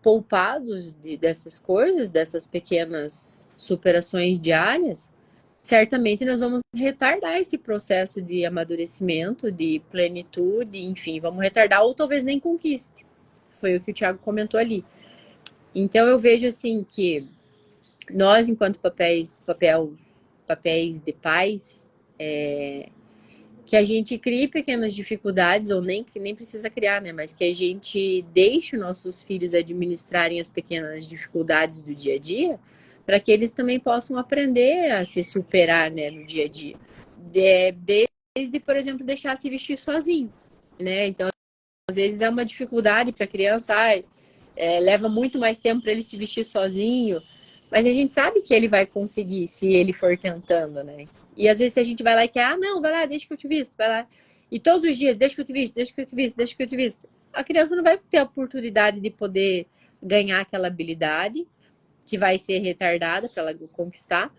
poupados dessas coisas, dessas pequenas superações diárias, certamente nós vamos retardar esse processo de amadurecimento, de plenitude, enfim, vamos retardar ou talvez nem conquiste. Foi o que o Thiago comentou ali. Então eu vejo assim que nós, enquanto papéis de pais, que a gente crie pequenas dificuldades, ou nem que nem precisa criar, né? Mas que a gente deixe os nossos filhos administrarem as pequenas dificuldades do dia a dia, para que eles também possam aprender a se superar, né, no dia a dia. Desde, por exemplo, deixar se vestir sozinho, né? Então, às vezes é uma dificuldade para a criança, leva muito mais tempo para ele se vestir sozinho, mas a gente sabe que ele vai conseguir se ele for tentando, né? E às vezes a gente vai lá e quer, não, vai lá, deixa que eu te visto, vai lá. E todos os dias, deixa que eu te visto, deixa que eu te visto, deixa que eu te visto. A criança não vai ter a oportunidade de poder ganhar aquela habilidade que vai ser retardada para ela conquistar,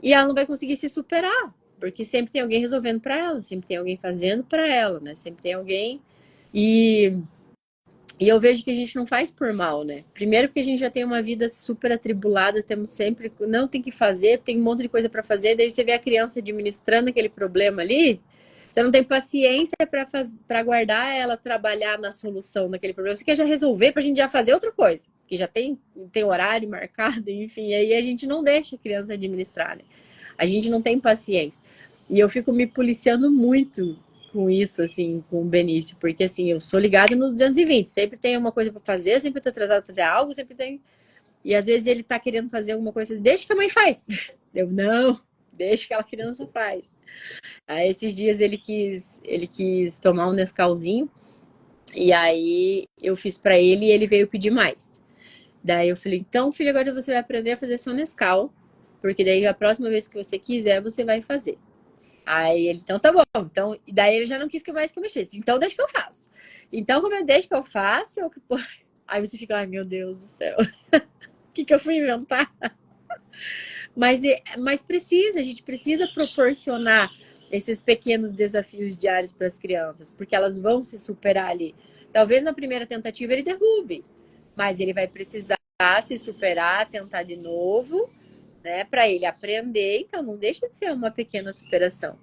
e ela não vai conseguir se superar, porque sempre tem alguém resolvendo para ela, sempre tem alguém fazendo para ela, né? Sempre tem alguém e eu vejo que a gente não faz por mal, né? Primeiro porque a gente já tem uma vida super atribulada, temos sempre, não tem que fazer, tem um monte de coisa para fazer, daí você vê a criança administrando aquele problema ali, você não tem paciência para aguardar ela trabalhar na solução daquele problema. Você quer já resolver para a gente já fazer outra coisa, que já tem horário marcado, enfim, aí a gente não deixa a criança administrar, né? A gente não tem paciência. E eu fico me policiando muito com isso, assim, com o Benício, porque assim, eu sou ligada no 220, sempre tem uma coisa para fazer, sempre tô atrasada para fazer algo, sempre tem. E às vezes ele tá querendo fazer alguma coisa, deixa que a mãe faz. Eu não, deixa que a criança faz. Aí esses dias ele quis tomar um Nescauzinho, e aí eu fiz para ele e ele veio pedir mais. Daí eu falei, então, filho, agora você vai aprender a fazer seu Nescau, porque daí a próxima vez que você quiser, você vai fazer. Aí ele, então tá bom. Então, e daí ele já não quis que mais que eu mexesse. Então deixa que eu faço. Então, como eu deixo que eu faço, aí você fica, ai meu Deus do céu, o que eu fui inventar? Mas precisa, a gente precisa proporcionar esses pequenos desafios diários para as crianças, porque elas vão se superar ali. Talvez na primeira tentativa ele derrube, mas ele vai precisar se superar, tentar de novo, né, para ele aprender. Então, não deixa de ser uma pequena superação.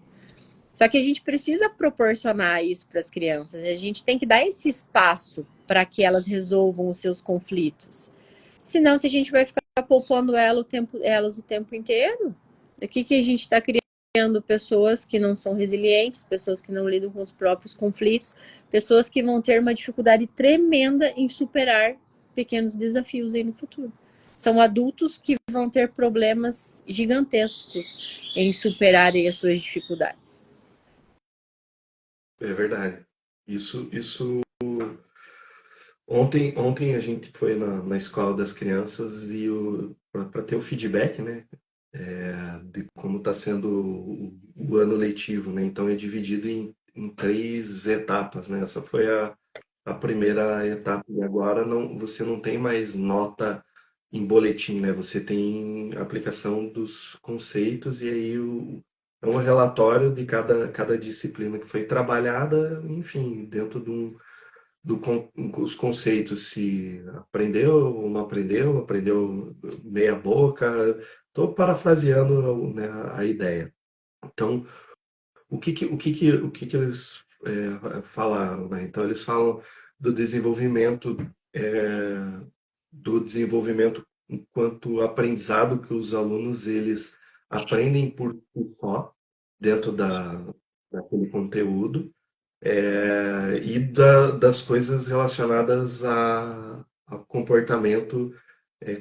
Só que a gente precisa proporcionar isso para as crianças. A gente tem que dar esse espaço para que elas resolvam os seus conflitos. Senão, se a gente vai ficar poupando elas o tempo inteiro, o que a gente está criando? Pessoas que não são resilientes, pessoas que não lidam com os próprios conflitos, pessoas que vão ter uma dificuldade tremenda em superar pequenos desafios aí no futuro. São adultos que vão ter problemas gigantescos em superarem as suas dificuldades. É verdade. Isso. Ontem a gente foi na escola das crianças e para ter o feedback, né, de como está sendo o ano letivo, né? Então é dividido em três etapas, né? Essa foi a primeira etapa e agora você não tem mais nota em boletim, né? Você tem aplicação dos conceitos e aí é um relatório de cada disciplina que foi trabalhada, enfim, dentro de os conceitos, se aprendeu ou não aprendeu, aprendeu meia boca. Estou parafraseando, né, a ideia. Então, o que que eles falaram, né? Então, eles falam do desenvolvimento, do desenvolvimento enquanto aprendizado que os alunos eles aprendem por si só dentro daquele conteúdo e das coisas relacionadas ao comportamento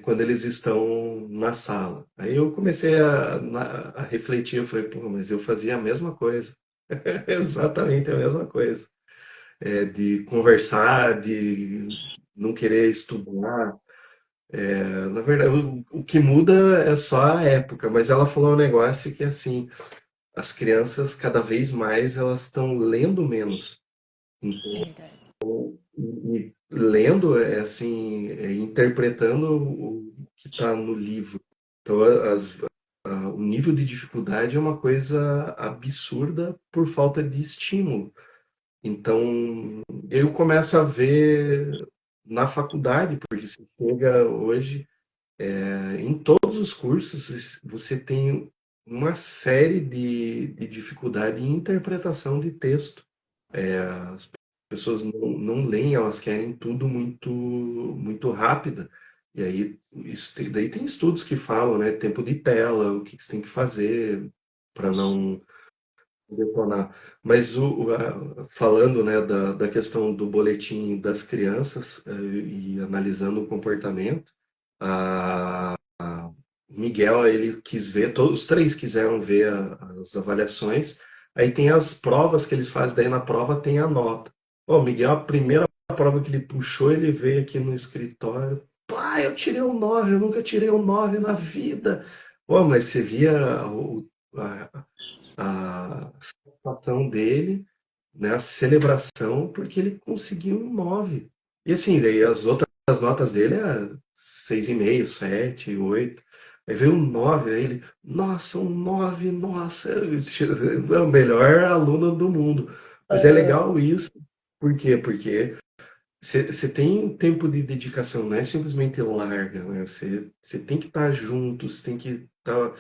quando eles estão na sala. Aí eu comecei a refletir, eu falei, pô, mas eu fazia a mesma coisa, exatamente a mesma coisa, de conversar, de não querer estudar. Na verdade, o que muda é só a época, mas ela falou um negócio que assim, as crianças cada vez mais elas estão lendo menos. É verdade. e lendo, assim, interpretando o que está no livro. Então, o nível de dificuldade é uma coisa absurda por falta de estímulo. Então, eu começo a ver na faculdade, porque você chega hoje, em todos os cursos, você tem uma série de dificuldade em interpretação de texto. As pessoas não leem, elas querem tudo muito rápida. E aí, daí tem estudos que falam, né, tempo de tela, o que que você tem que fazer para não detonar. Mas falando, né, da questão do boletim das crianças, e analisando o comportamento, a Miguel, ele quis ver, todos os três quiseram ver as avaliações. Aí tem as provas que eles fazem, daí na prova tem a nota. O Miguel, a primeira prova que ele puxou, ele veio aqui no escritório. Pai, eu tirei um 9, eu nunca tirei um 9 na vida. Pô, mas você via a satisfação dele, né, a celebração, porque ele conseguiu um 9. E assim, daí as outras notas dele é 6,5, 7, 8. Aí veio um 9, aí ele, nossa, um 9, nossa, é o melhor aluno do mundo. Mas é Ah, legal isso, por quê? Porque você tem um tempo de dedicação, não é simplesmente larga, né? Você tem que estar junto, você tem que tá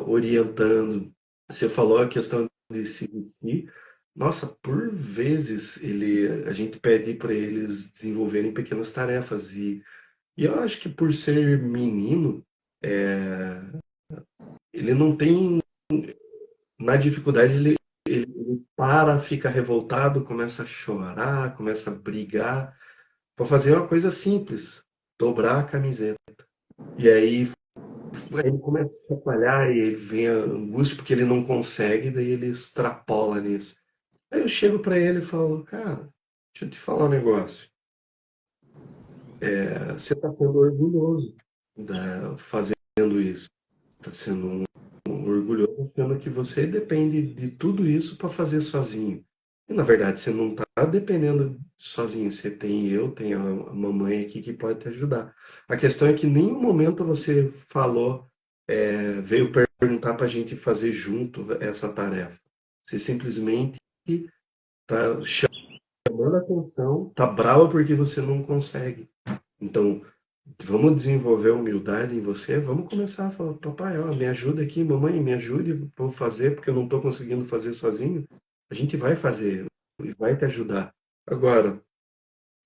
orientando. Você falou a questão de se vestir. Nossa, por vezes a gente pede para eles desenvolverem pequenas tarefas e eu acho que por ser menino, ele não tem na dificuldade ele para, fica revoltado, começa a chorar, começa a brigar para fazer uma coisa simples, dobrar a camiseta. E aí ele começa a chacoalhar e vem a angústia porque ele não consegue, daí ele extrapola nisso. Aí eu chego pra ele e falo, cara, deixa eu te falar um negócio. Você tá sendo orgulhoso fazendo isso. Tá sendo um orgulhoso achando que você depende de tudo isso para fazer sozinho. E na verdade você não tá dependendo sozinho. Você tem eu, tem a mamãe aqui que pode te ajudar. A questão é que em nenhum momento você falou, veio perguntar para a gente fazer junto essa tarefa. Você simplesmente tá chamando a atenção, tá brava porque você não consegue. Então, vamos desenvolver humildade em você, vamos começar a falar, papai, ó, me ajuda aqui, mamãe, me ajude, vou fazer porque eu não estou conseguindo fazer sozinho. A gente vai fazer e vai te ajudar. Agora,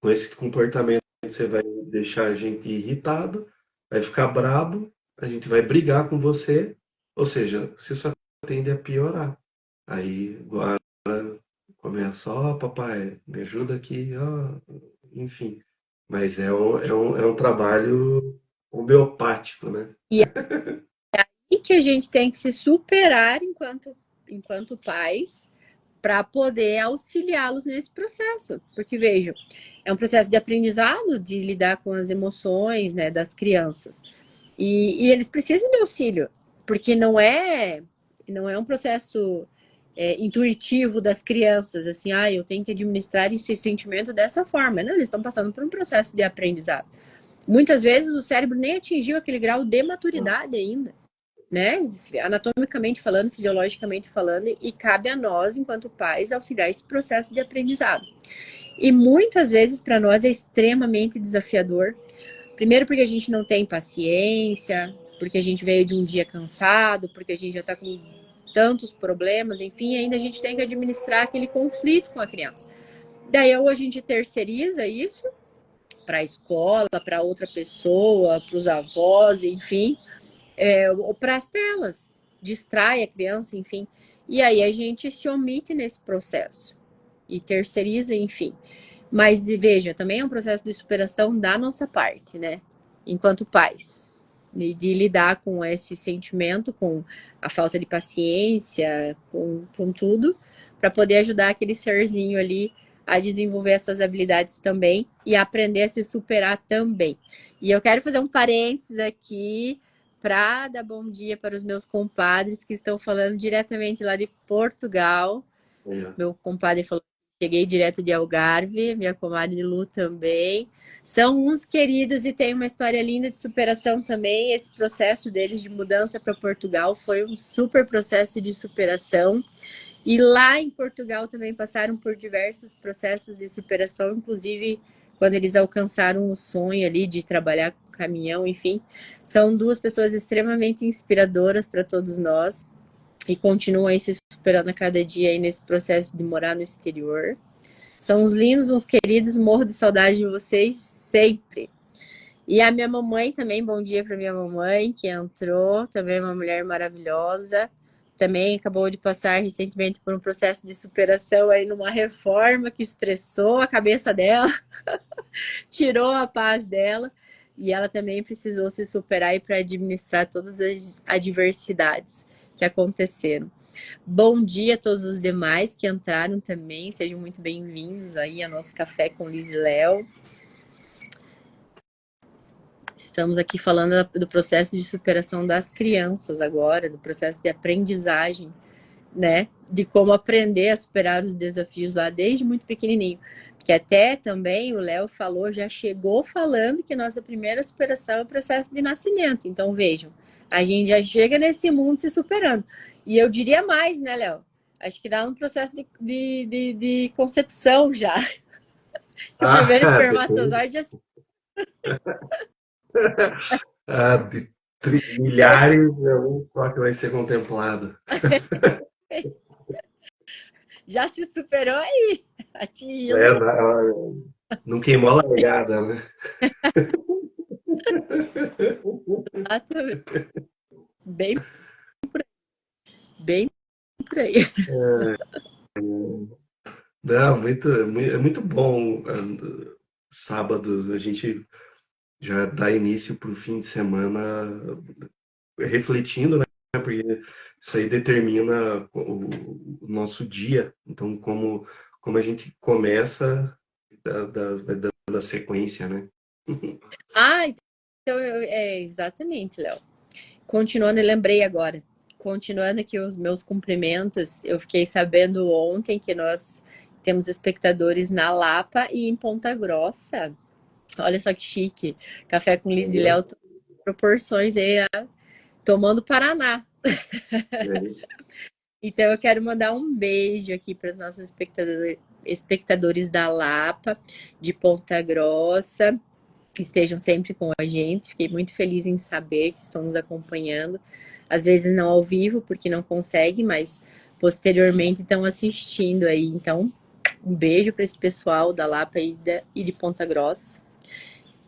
com esse comportamento, você vai deixar a gente irritado, vai ficar brabo, a gente vai brigar com você, ou seja, você só tende a piorar. Aí, agora começa, ó, papai, me ajuda aqui, ó, enfim. Mas é um trabalho homeopático, né? e aí que a gente tem que se superar enquanto pais para poder auxiliá-los nesse processo. Porque, vejam, é um processo de aprendizado, de lidar com as emoções, né, das crianças. E eles precisam de auxílio, porque não é um processo intuitivo das crianças, assim, eu tenho que administrar esse sentimento dessa forma. Não, eles estão passando por um processo de aprendizado. Muitas vezes o cérebro nem atingiu aquele grau de maturidade ainda, né? Anatomicamente falando, fisiologicamente falando, e cabe a nós, enquanto pais, auxiliar esse processo de aprendizado. E muitas vezes para nós é extremamente desafiador. Primeiro porque a gente não tem paciência, porque a gente veio de um dia cansado, porque a gente já está com tantos problemas, enfim, ainda a gente tem que administrar aquele conflito com a criança. Daí ou a gente terceiriza isso para a escola, para outra pessoa, para os avós, enfim, ou para as telas, distrai a criança, enfim. E aí a gente se omite nesse processo e terceiriza, enfim. Mas veja, também é um processo de superação da nossa parte, né? Enquanto pais. De lidar com esse sentimento, com a falta de paciência, com tudo, para poder ajudar aquele serzinho ali a desenvolver essas habilidades também e aprender a se superar também. E eu quero fazer um parênteses aqui para dar bom dia para os meus compadres que estão falando diretamente lá de Portugal. É. Meu compadre falou cheguei direto de Algarve, minha comadre Lu também. São uns queridos e tem uma história linda de superação também. Esse processo deles de mudança para Portugal foi um super processo de superação. E lá em Portugal também passaram por diversos processos de superação, inclusive quando eles alcançaram o sonho ali de trabalhar com caminhão, enfim. São duas pessoas extremamente inspiradoras para todos nós e continuam aí se superando a cada dia aí nesse processo de morar no exterior. São uns lindos, uns queridos, morro de saudade de vocês sempre. E a minha mamãe também, bom dia para minha mamãe, que entrou, também é uma mulher maravilhosa. Também acabou de passar recentemente por um processo de superação aí numa reforma que estressou a cabeça dela, tirou a paz dela. E ela também precisou se superar para administrar todas as adversidades que aconteceram. Bom dia a todos os demais que entraram também, sejam muito bem-vindos aí ao nosso Café com Liz e Léo. Estamos aqui falando do processo de superação das crianças agora, do processo de aprendizagem, né? De como aprender a superar os desafios lá desde muito pequenininho. Porque até também o Léo falou, já chegou falando que nossa primeira superação é o processo de nascimento. Então vejam, a gente já chega nesse mundo se superando. E eu diria mais, né, Léo? Acho que dá um processo de concepção já. Que o primeiro Depende. espermatozoide já De milhares, é um só que vai ser contemplado. já se superou aí, atingindo. É, não queimou a largada, né? Bem, bem por aí. Não, é muito bom. Sábado a gente já dá início para o fim de semana refletindo, né? Porque isso aí determina o nosso dia. Então, como a gente começa, vai dando a sequência, né? Ah, então exatamente, Léo. Continuando, eu lembrei agora. Continuando aqui os meus cumprimentos, eu fiquei sabendo ontem que nós temos espectadores na Lapa e em Ponta Grossa. Olha só que chique. Café com Liz e Entendeu? Léo, proporções aí, tomando Paraná. Então eu quero mandar um beijo aqui para os nossos espectadores da Lapa, de Ponta Grossa, que estejam sempre com a gente. Fiquei muito feliz em saber que estão nos acompanhando. Às vezes não ao vivo, porque não conseguem, mas posteriormente estão assistindo aí. Então, um beijo para esse pessoal da Lapa e de Ponta Grossa.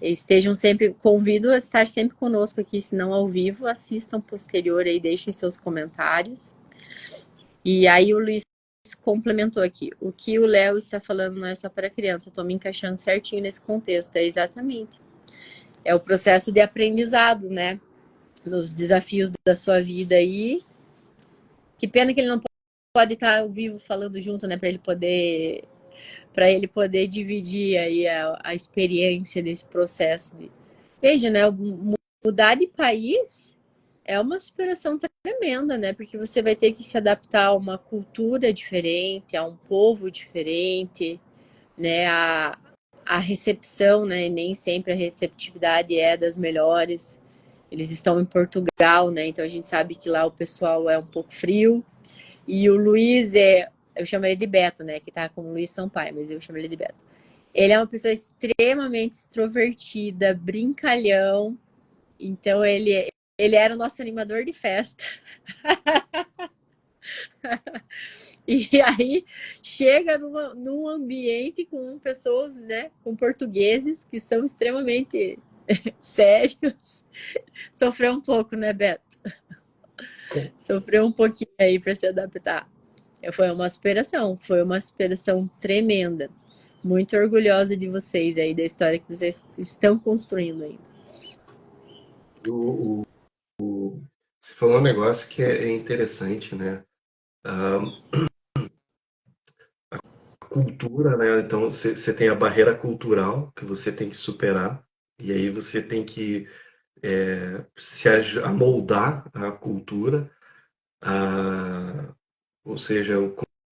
Estejam sempre, convido a estar sempre conosco aqui, se não ao vivo, assistam posterior aí, deixem seus comentários. E aí o Luiz complementou aqui. O que o Léo está falando não é só para criança, estou me encaixando certinho nesse contexto. É exatamente. É o processo de aprendizado, né? Nos desafios da sua vida aí. Que pena que ele não pode estar ao vivo falando junto, né? Para ele poder dividir aí a experiência desse processo. Veja, né? Mudar de país é uma superação tremenda, né? Porque você vai ter que se adaptar a uma cultura diferente, a um povo diferente, né? A recepção, né? E nem sempre a receptividade é das melhores. Eles estão em Portugal, né? Então a gente sabe que lá o pessoal é um pouco frio. E o Luiz eu chamo ele de Beto, né? Que tá com o Luiz Sampaio, mas eu chamo ele de Beto. Ele é uma pessoa extremamente extrovertida, brincalhão. Então ele era o nosso animador de festa. E aí chega num ambiente com pessoas, né, com portugueses que são extremamente sérios. Sofreu um pouco, né, Beto? Sofreu um pouquinho aí para se adaptar. Foi uma superação tremenda. Muito orgulhosa de vocês aí, da história que vocês estão construindo ainda. O, Você falou um negócio que é interessante, né? A cultura, né? Então você tem a barreira cultural que você tem que superar, e aí você tem que se amoldar à cultura, ou seja,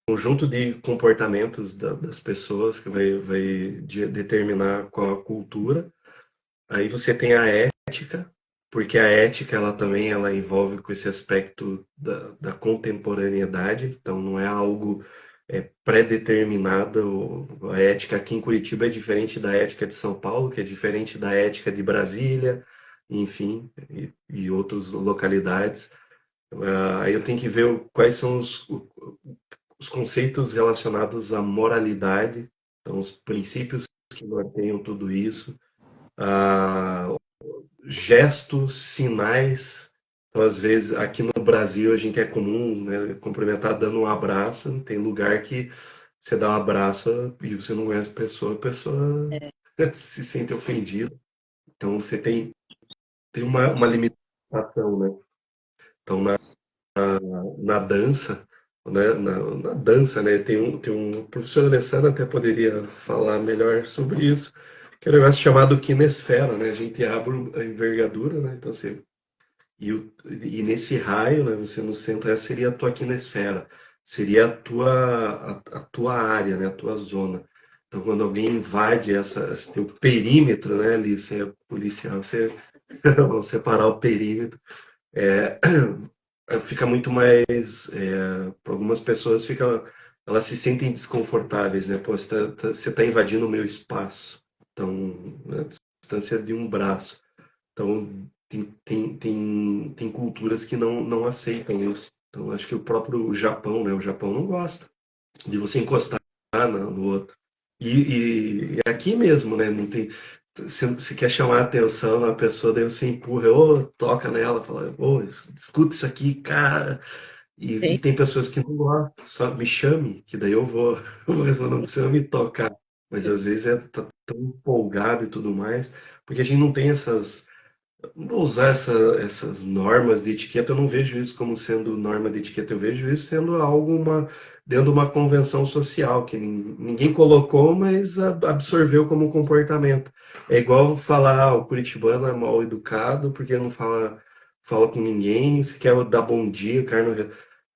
conjunto de comportamentos das pessoas que vai determinar qual a cultura. Aí você tem a ética, porque a ética ela também ela envolve com esse aspecto da contemporaneidade, então não é algo pré-determinado. A ética aqui em Curitiba é diferente da ética de São Paulo, que é diferente da ética de Brasília, enfim, e outras localidades. Aí eu tenho que ver quais são os conceitos relacionados à moralidade, então os princípios que norteiam tudo isso, ah, gestos, sinais. Então, às vezes, aqui no Brasil, a gente é comum, né, cumprimentar dando um abraço. Tem lugar que você dá um abraço e você não conhece a pessoa se sente ofendida. Então, você tem uma limitação, né? Então, na dança, né, na dança, né, tem o professor Alessandro até poderia falar melhor sobre isso, que é um negócio chamado kinesfera, né? A gente abre a envergadura, né? Então, você e nesse raio, né, você no centro, essa seria a tua quinesfera, seria a tua área, né, a tua zona. Então, quando alguém invade esse teu perímetro, né, ali, você é policial, você vão separar o perímetro, é, fica muito mais, para algumas pessoas, elas se sentem desconfortáveis, né, pô, você tá invadindo o meu espaço, então, né, a distância de um braço. Então, tem culturas que não aceitam isso. Então, acho que o próprio Japão, né? O Japão não gosta de você encostar no outro. E aqui mesmo, né? Não tem, se quer chamar a atenção na pessoa, daí você empurra, ou toca nela, fala, ô, escuta isso aqui, cara. E tem pessoas que não gostam, só me chame, que daí eu vou, eu vou responder, não precisa me tocar. Mas às vezes tá tão empolgado e tudo mais, porque a gente não tem não vou usar essas normas de etiqueta, eu não vejo isso como sendo norma de etiqueta, eu vejo isso sendo algo dentro de uma convenção social, que ninguém colocou, mas absorveu como comportamento. É igual falar, o curitibano é mal educado porque não fala com ninguém, se quer dar bom dia, o cara não...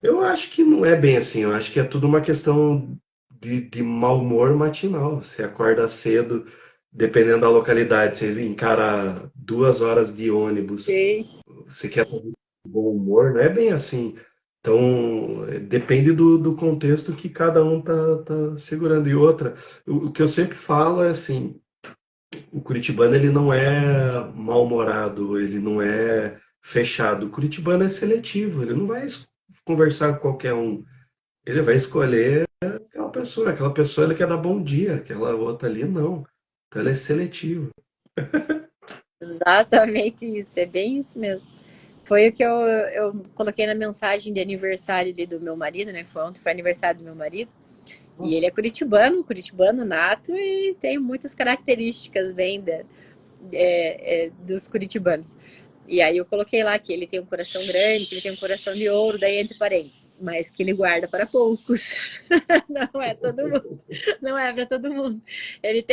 Eu acho que não é bem assim, eu acho que é tudo uma questão de mau humor matinal. Você acorda cedo, dependendo da localidade, você encara 2 horas de ônibus, Sim. você quer estar de bom humor, não é bem assim. Então, depende do contexto que cada um tá segurando. E outra, o que eu sempre falo é assim, o curitibano ele não é mal-humorado, ele não é fechado. O curitibano é seletivo, ele não vai conversar com qualquer um. Ele vai escolher aquela pessoa ele quer dar bom dia, aquela outra ali não. Então ele é seletivo. Exatamente isso, é bem isso mesmo. Foi o que eu coloquei na mensagem de aniversário ali do meu marido, né? Ontem foi aniversário do meu marido. E ele é curitibano, curitibano nato, e tem muitas características bem dos curitibanos. E aí eu coloquei lá que ele tem um coração grande, que ele tem um coração de ouro, daí entre parênteses, mas que ele guarda para poucos. Não é todo mundo, não é para todo mundo. Ele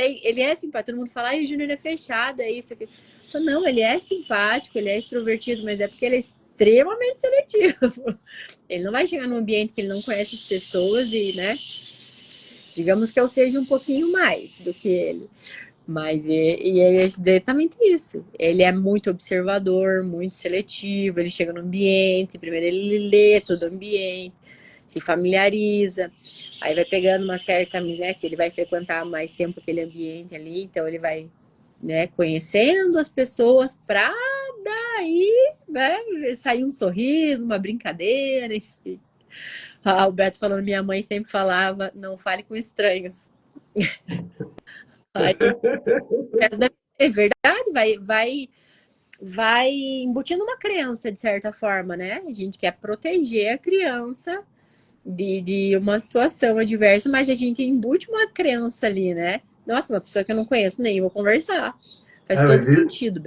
é simpático, todo mundo fala, ai, o Júnior é fechado, é isso aqui. Não, ele é simpático, ele é extrovertido, mas é porque ele é extremamente seletivo. Ele não vai chegar num ambiente que ele não conhece as pessoas e, né, digamos que eu seja um pouquinho mais do que ele. Mas é exatamente isso. Ele é muito observador, muito seletivo. Ele chega no ambiente, primeiro ele lê todo o ambiente, se familiariza, aí vai pegando uma certa, né? Se ele vai frequentar mais tempo aquele ambiente ali, então ele vai, né, conhecendo as pessoas para daí, né, sair um sorriso, uma brincadeira, enfim. Ah, o Beto falando, minha mãe sempre falava, não fale com estranhos. Aí, é verdade, vai embutindo uma crença, de certa forma, né? A gente quer proteger a criança de uma situação adversa, mas a gente embute uma crença ali, né? Nossa, uma pessoa que eu não conheço nem vou conversar. Faz Ah, todo mas sentido.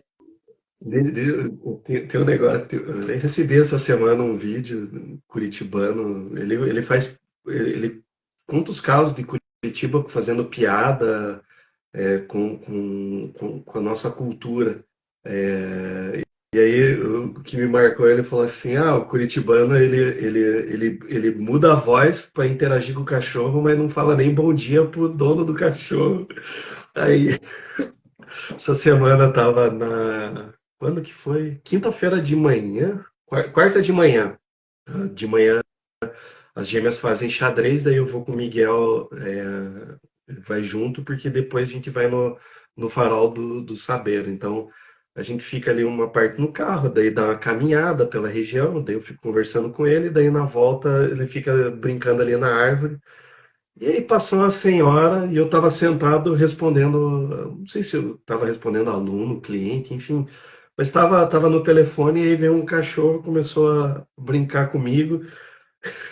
tem um negócio. Eu recebi essa semana um vídeo curitibano. Ele faz. Ele conta os casos de Curitiba fazendo piada com a nossa cultura. E aí, o que me marcou, ele falou assim, o curitibano, ele muda a voz para interagir com o cachorro, mas não fala nem bom dia pro dono do cachorro. Aí, essa semana tava na... Quando que foi? Quinta-feira de manhã? Quarta de manhã. De manhã, as gêmeas fazem xadrez, daí eu vou com o Miguel, vai junto, porque depois a gente vai no farol do saber. Então, a gente fica ali uma parte no carro, daí dá uma caminhada pela região, daí eu fico conversando com ele, daí na volta ele fica brincando ali na árvore. E aí passou uma senhora e eu estava sentado respondendo, não sei se eu estava respondendo aluno, cliente, enfim, mas estava no telefone e aí veio um cachorro, começou a brincar comigo.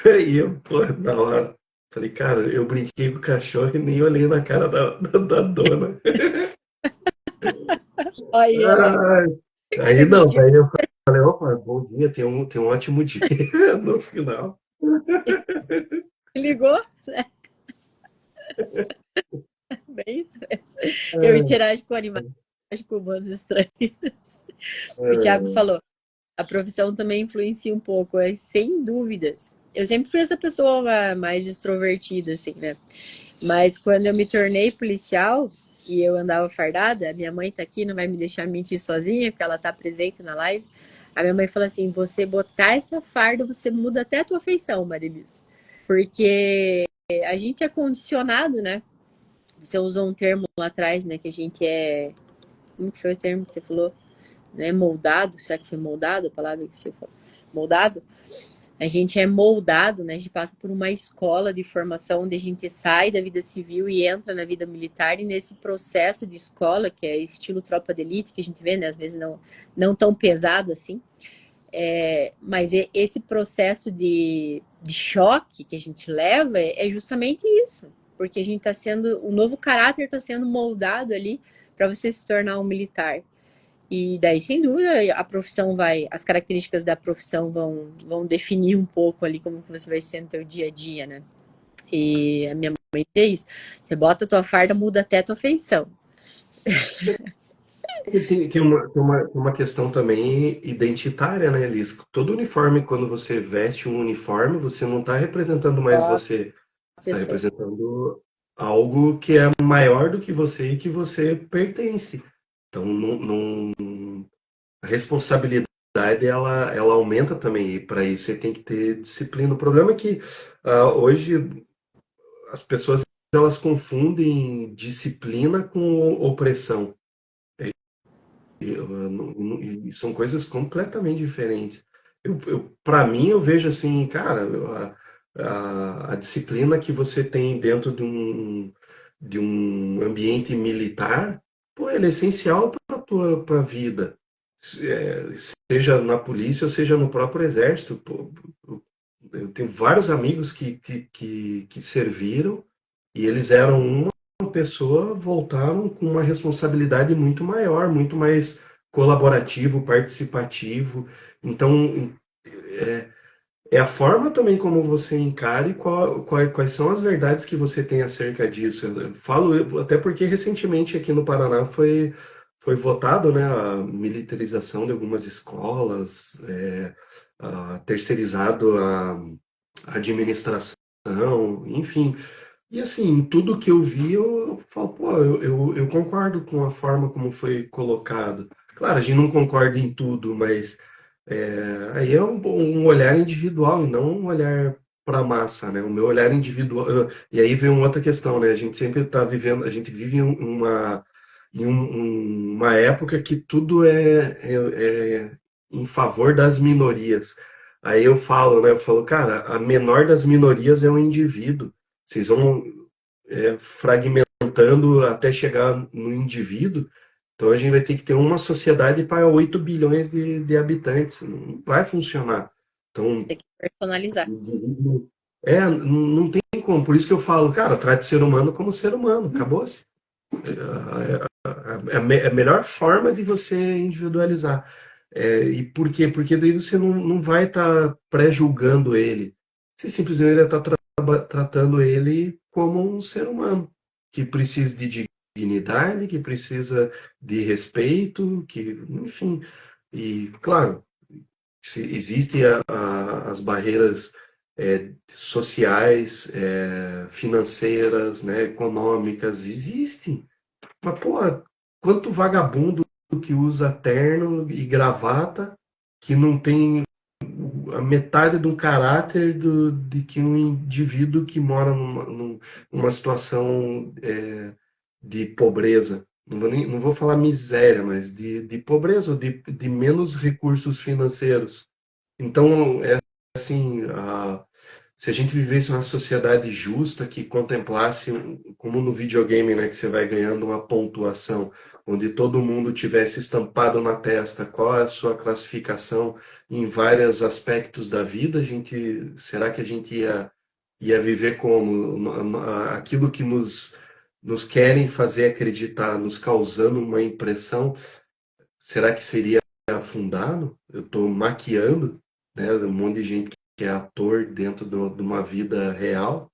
E eu, pô, na hora, falei, cara, eu brinquei com o cachorro e nem olhei na cara da dona. Aí, ó. Ai, aí Me não, diga, daí eu falei, opa, bom dia, tem um ótimo dia no final. se ligou? Bem isso mesmo. Eu É, interajo com animais, interajo com humanos estranhos. O Thiago é, falou, a profissão também influencia um pouco, sem dúvidas. Eu sempre fui essa pessoa mais extrovertida, assim, né? Mas quando eu me tornei policial e eu andava fardada, a minha mãe tá aqui, não vai me deixar mentir sozinha, porque ela tá presente na live. A minha mãe falou assim: você botar essa farda, você muda até a tua feição, Marilis. Porque a gente é condicionado, né? Você usou um termo lá atrás, né? Que a gente é. Como que foi o termo que você falou? Né? Moldado? Será que foi moldado a palavra que você falou? Moldado? A gente é moldado, né? A gente passa por uma escola de formação onde a gente sai da vida civil e entra na vida militar, e nesse processo de escola, que é estilo tropa de elite, que a gente vê, né? Às vezes não tão pesado assim, mas esse processo de choque que a gente leva é justamente isso, porque a gente está sendo, o novo caráter está sendo moldado ali para você se tornar um militar. E daí, sem dúvida, a profissão vai, as características da profissão vão definir um pouco ali como que você vai ser no teu dia a dia, né? E a minha mãe dizia isso, você bota a tua farda, muda até a tua feição. tem uma questão também identitária, né, Liz? Todo uniforme, quando você veste um uniforme, você não está representando mais Ó, você, está pessoa. representando algo que é maior do que você e que você pertence. Então, a responsabilidade ela aumenta também, e para isso você tem que ter disciplina. O problema é que hoje as pessoas elas confundem disciplina com opressão. E são coisas completamente diferentes. Para mim, eu vejo assim, cara, a disciplina que você tem dentro de um ambiente militar, pô, ela é essencial para a tua vida. Seja na polícia ou seja no próprio exército. Pô, eu tenho vários amigos que serviram e eles eram uma pessoa, voltaram com uma responsabilidade muito maior, muito mais colaborativo, participativo. Então, é a forma também como você encara e quais são as verdades que você tem acerca disso. Eu falo até porque recentemente aqui no Paraná foi votado, né, a militarização de algumas escolas, terceirizado a administração, enfim. E assim, tudo que eu vi, eu falo, pô, eu concordo com a forma como foi colocado. Claro, a gente não concorda em tudo, mas aí é um olhar individual e não um olhar para a massa, né? O meu olhar individual. E aí vem uma outra questão, né? A gente sempre está vivendo, a gente vive em uma época que tudo é em favor das minorias. Aí eu falo, né? Eu falo, cara, a menor das minorias é o indivíduo. Vocês vão fragmentando até chegar no indivíduo. Então a gente vai ter que ter uma sociedade para 8 bilhões de habitantes. Não vai funcionar. Então, Tem que personalizar. não tem como. Por isso que eu falo, cara, trate ser humano como ser humano. Acabou-se. É a melhor forma de você individualizar. E por quê? Porque daí você não vai estar pré-julgando ele. Você simplesmente vai estar tratando ele como um ser humano que precisa de dignidade, que precisa de respeito, que, enfim. E, claro, existem as barreiras sociais, financeiras, né, econômicas, existem. Mas, pô, quanto vagabundo que usa terno e gravata, que não tem a metade do caráter de que um indivíduo que mora numa situação de pobreza. Não vou falar miséria, mas de pobreza, ou de menos recursos financeiros. Então, assim, se a gente vivesse uma sociedade justa que contemplasse, como no videogame, né, que você vai ganhando uma pontuação, onde todo mundo tivesse estampado na testa qual é a sua classificação em vários aspectos da vida, será que a gente ia viver como aquilo que nos querem fazer acreditar, nos causando uma impressão, será que seria afundado? Eu estou maquiando, né, um monte de gente que é ator dentro de uma vida real,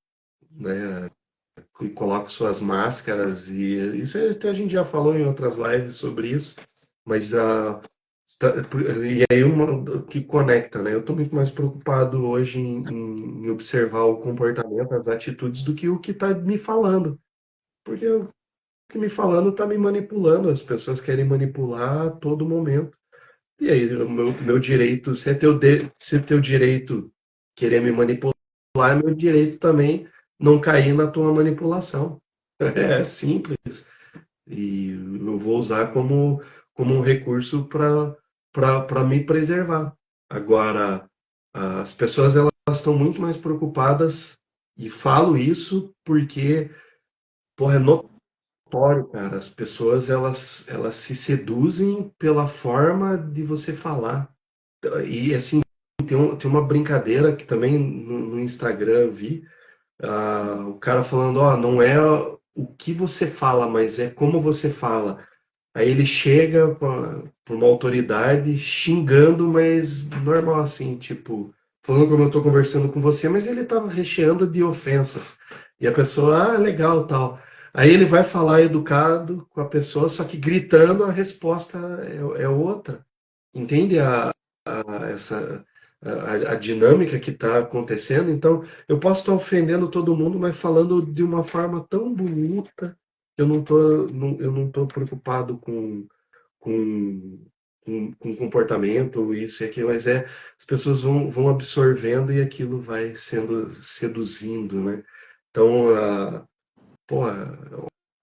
né, e coloca suas máscaras, e isso até a gente já falou em outras lives sobre isso, mas e aí uma que conecta, né? Eu estou muito mais preocupado hoje em observar o comportamento, as atitudes, do que o que está me falando. Porque o que me falando está me manipulando, as pessoas querem manipular a todo momento. E aí, o meu direito, se é teu direito querer me manipular, é meu direito também não cair na tua manipulação. É simples. E eu vou usar como um recurso para me preservar. Agora, as pessoas elas estão muito mais preocupadas, e falo isso porque, porra, é notório, cara. As pessoas elas se seduzem pela forma de você falar. E assim, tem uma brincadeira que também no Instagram eu vi, o cara falando, ó, não é o que você fala, mas é como você fala. Aí ele chega pra uma autoridade xingando, mas normal assim, tipo, falando como eu tô conversando com você, mas ele tava recheando de ofensas. E a pessoa, legal, tal. Aí ele vai falar educado com a pessoa, só que gritando a resposta é outra. Entende essa a dinâmica que está acontecendo? Então, eu posso estar ofendendo todo mundo, mas falando de uma forma tão bonita, eu eu não tô preocupado com, com comportamento, isso e aquilo, mas as pessoas vão absorvendo e aquilo vai sendo seduzindo, né? Então, pô,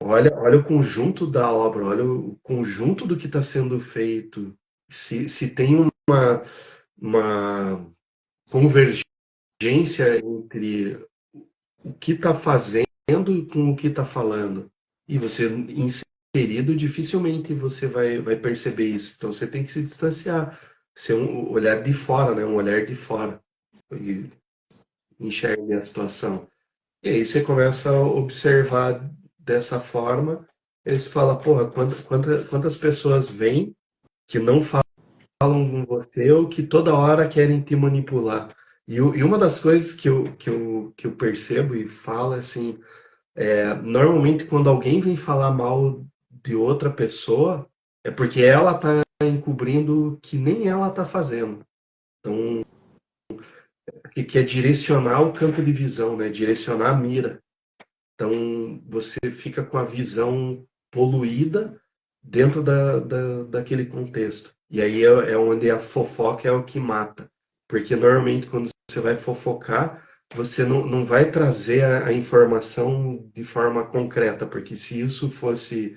olha o conjunto da obra, olha o conjunto do que está sendo feito. Se tem uma convergência entre o que está fazendo com o que está falando, e você inserido, dificilmente você vai perceber isso. Então você tem que se distanciar, ser um olhar de fora, né? Um olhar de fora, e enxergue a situação. E aí você começa a observar dessa forma, e aí você fala, porra, quantas pessoas vêm que não falam com você ou que toda hora querem te manipular. E uma das coisas que eu percebo e falo é assim, normalmente quando alguém vem falar mal de outra pessoa, é porque ela está encobrindo que nem ela está fazendo. Então, que é direcionar o campo de visão, né? Direcionar a mira. Então, você fica com a visão poluída dentro daquele contexto. E aí é onde a fofoca é o que mata. Porque normalmente quando você vai fofocar, você não vai trazer a informação de forma concreta, porque se isso fosse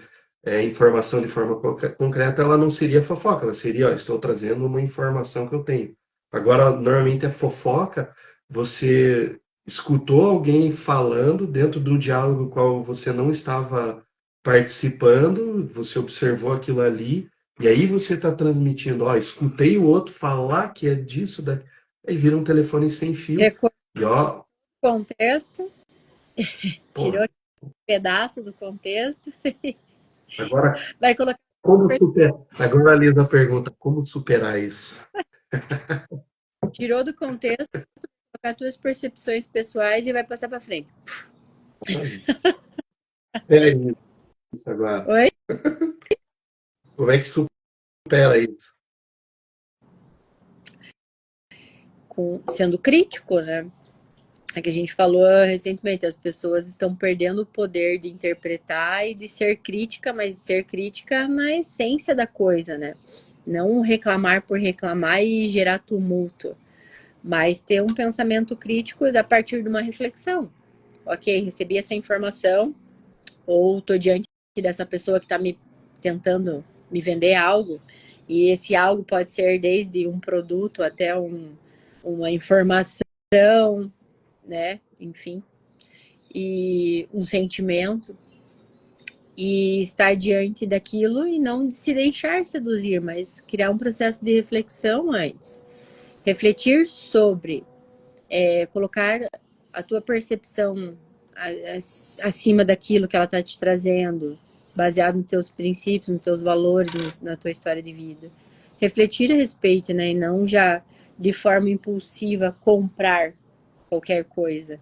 informação de forma concreta, ela não seria fofoca, ela seria, ó, estou trazendo uma informação que eu tenho. Agora, normalmente a fofoca, você escutou alguém falando dentro de um diálogo qual você não estava participando, você observou aquilo ali, e aí você está transmitindo, ó, escutei o outro falar que é disso, aí vira um telefone sem fio, Recortou e ó, o contexto, tirou pô, aquele pedaço do contexto, agora vai colocar, como superar? Agora a Lisa pergunta, como superar isso? tirou do contexto, colocar tuas percepções pessoais e vai passar para frente. É isso agora. Oi? Como é que supera isso? sendo crítico, né? É que a gente falou recentemente, as pessoas estão perdendo o poder de interpretar e de ser crítica, mas ser crítica na essência da coisa, né? Não reclamar por reclamar e gerar tumulto, mas ter um pensamento crítico a partir de uma reflexão. Ok, recebi essa informação, ou estou diante dessa pessoa que está me tentando me vender algo, e esse algo pode ser desde um produto até uma informação, né? Enfim, e um sentimento, e estar diante daquilo e não se deixar seduzir, mas criar um processo de reflexão antes. Refletir sobre, colocar a tua percepção acima daquilo que ela está te trazendo, baseado nos teus princípios, nos teus valores, na tua história de vida. Refletir a respeito, né? E não já de forma impulsiva comprar qualquer coisa.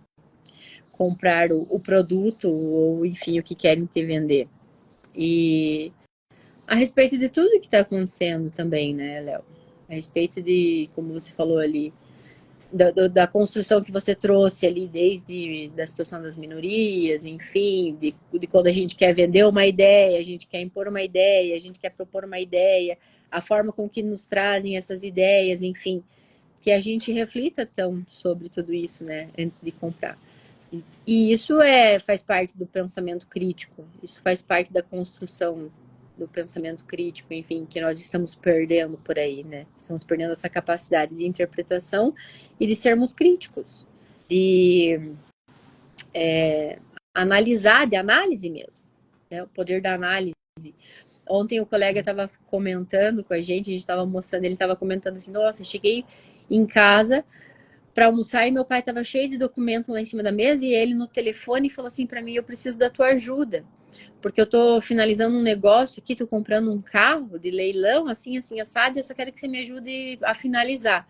Comprar o produto ou, enfim, o que querem te vender. E a respeito de tudo que está acontecendo também, né, Léo? A respeito de, como você falou ali, da construção que você trouxe ali, desde da situação das minorias, enfim, de quando a gente quer vender uma ideia, a gente quer impor uma ideia, a gente quer propor uma ideia, a forma com que nos trazem essas ideias, enfim, que a gente reflita tão sobre tudo isso, né, antes de comprar. E isso faz parte do pensamento crítico, isso faz parte da construção do pensamento crítico, enfim, que nós estamos perdendo por aí, né? Estamos perdendo essa capacidade de interpretação e de sermos críticos, de analisar, de análise mesmo, né? O poder da análise. Ontem o colega estava comentando com a gente estava almoçando, ele estava comentando assim, nossa, cheguei em casa para almoçar e meu pai estava cheio de documento lá em cima da mesa e ele no telefone falou assim para mim, eu preciso da tua ajuda, porque eu tô finalizando um negócio aqui, tô comprando um carro de leilão, assim, assim, assado, e eu só quero que você me ajude a finalizar.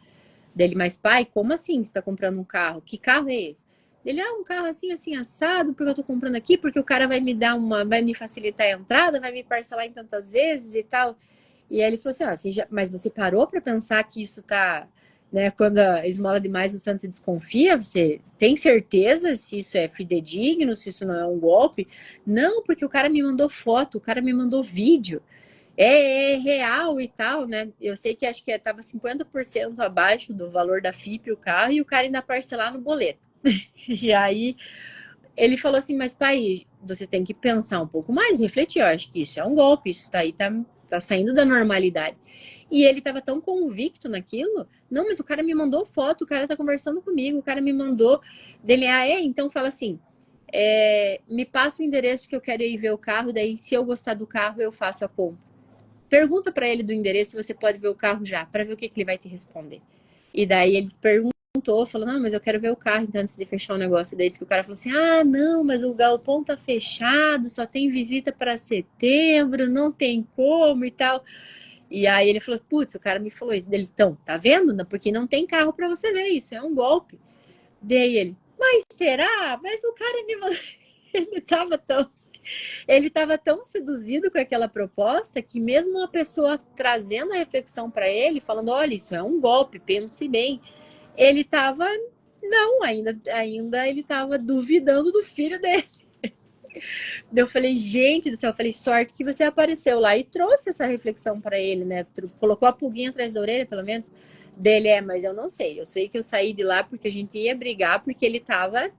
Dele, mas pai, como assim você tá comprando um carro? Que carro é esse? Ele, um carro assim, assim, assado, porque eu tô comprando aqui, porque o cara vai me dar vai me facilitar a entrada, vai me parcelar em tantas vezes e tal. E aí ele falou assim, mas você parou para pensar que isso tá, né, quando a esmola demais o santo desconfia, você tem certeza se isso é fidedigno, se isso não é um golpe? Não, porque o cara me mandou foto, o cara me mandou vídeo, é real e tal, né? Eu sei que acho que estava 50% abaixo do valor da FIP o carro e o cara ainda parcelar no boleto. E aí ele falou assim, mas pai, você tem que pensar um pouco mais, refletir, eu acho que isso é um golpe, isso tá aí, tá saindo da normalidade. E ele tava tão convicto naquilo, não, mas o cara me mandou foto, o cara tá conversando comigo, o cara me mandou, dele, então fala assim, me passa o endereço que eu quero ir ver o carro, daí se eu gostar do carro, eu faço a compra. Pergunta para ele do endereço se você pode ver o carro já, para ver o que ele vai te responder. E daí ele perguntou, falou, não, mas eu quero ver o carro, então, antes de fechar o negócio. E daí disse que o cara falou assim, não, mas o galpão tá fechado, só tem visita para setembro, não tem como e tal. E aí ele falou, putz, o cara me falou isso. Dele, então, tá vendo? Porque não tem carro para você ver, isso é um golpe. Daí ele, mas será? Mas o cara me mandou... Ele estava tão seduzido com aquela proposta que mesmo uma pessoa trazendo a reflexão para ele, falando, olha, isso é um golpe, pense bem, ele estava, não, ainda ele estava duvidando do filho dele. Eu falei, gente do céu, eu falei, sorte que você apareceu lá e trouxe essa reflexão para ele, né? Colocou a pulguinha atrás da orelha, pelo menos, dele, mas eu não sei. Eu sei que eu saí de lá porque a gente ia brigar, porque ele estava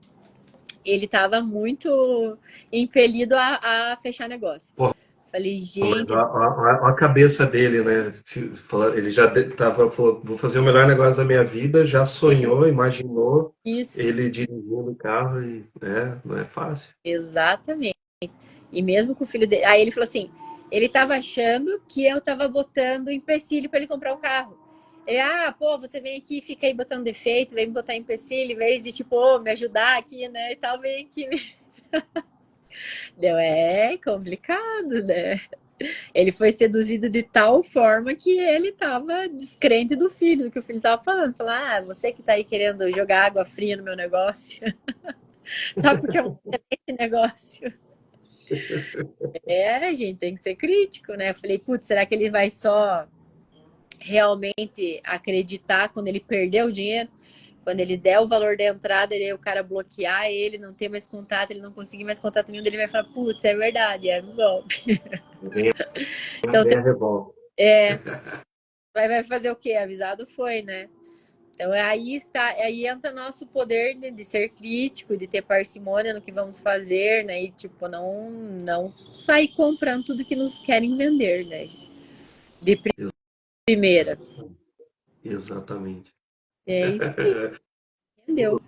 muito impelido a fechar negócio. Pô, Falei, mas gente. ó a cabeça dele, né? Ele já falou, vou fazer o melhor negócio da minha vida, já sonhou, imaginou Isso, ele dirigindo o carro e, não é fácil. exatamente. E mesmo com o filho dele. Aí ele falou assim: ele estava achando que eu estava botando empecilho para ele comprar o carro. Ele, pô, você vem aqui e fica aí botando defeito, vem me botar empecilho, em vez de, tipo, me ajudar aqui, né? E tal, vem aqui. Deu, complicado, né? Ele foi seduzido de tal forma que ele estava descrente do filho, do que o filho estava falando. Falou, você que está aí querendo jogar água fria no meu negócio, só porque é um excelente negócio. A gente tem que ser crítico, né? Eu falei, putz, será que ele vai só realmente acreditar quando ele perdeu o dinheiro, quando ele der o valor da entrada, o cara bloquear ele, não ter mais contato, ele não conseguir mais contato nenhum, ele vai falar, putz, é verdade, é um golpe. Vem, Então, vem a revolta. vai fazer o quê? Avisado foi, né? Então aí entra nosso poder de ser crítico, de ter parcimônia no que vamos fazer, né? E tipo, não sair comprando tudo que nos querem vender, né? De primeira. Exatamente. É isso aí, entendeu?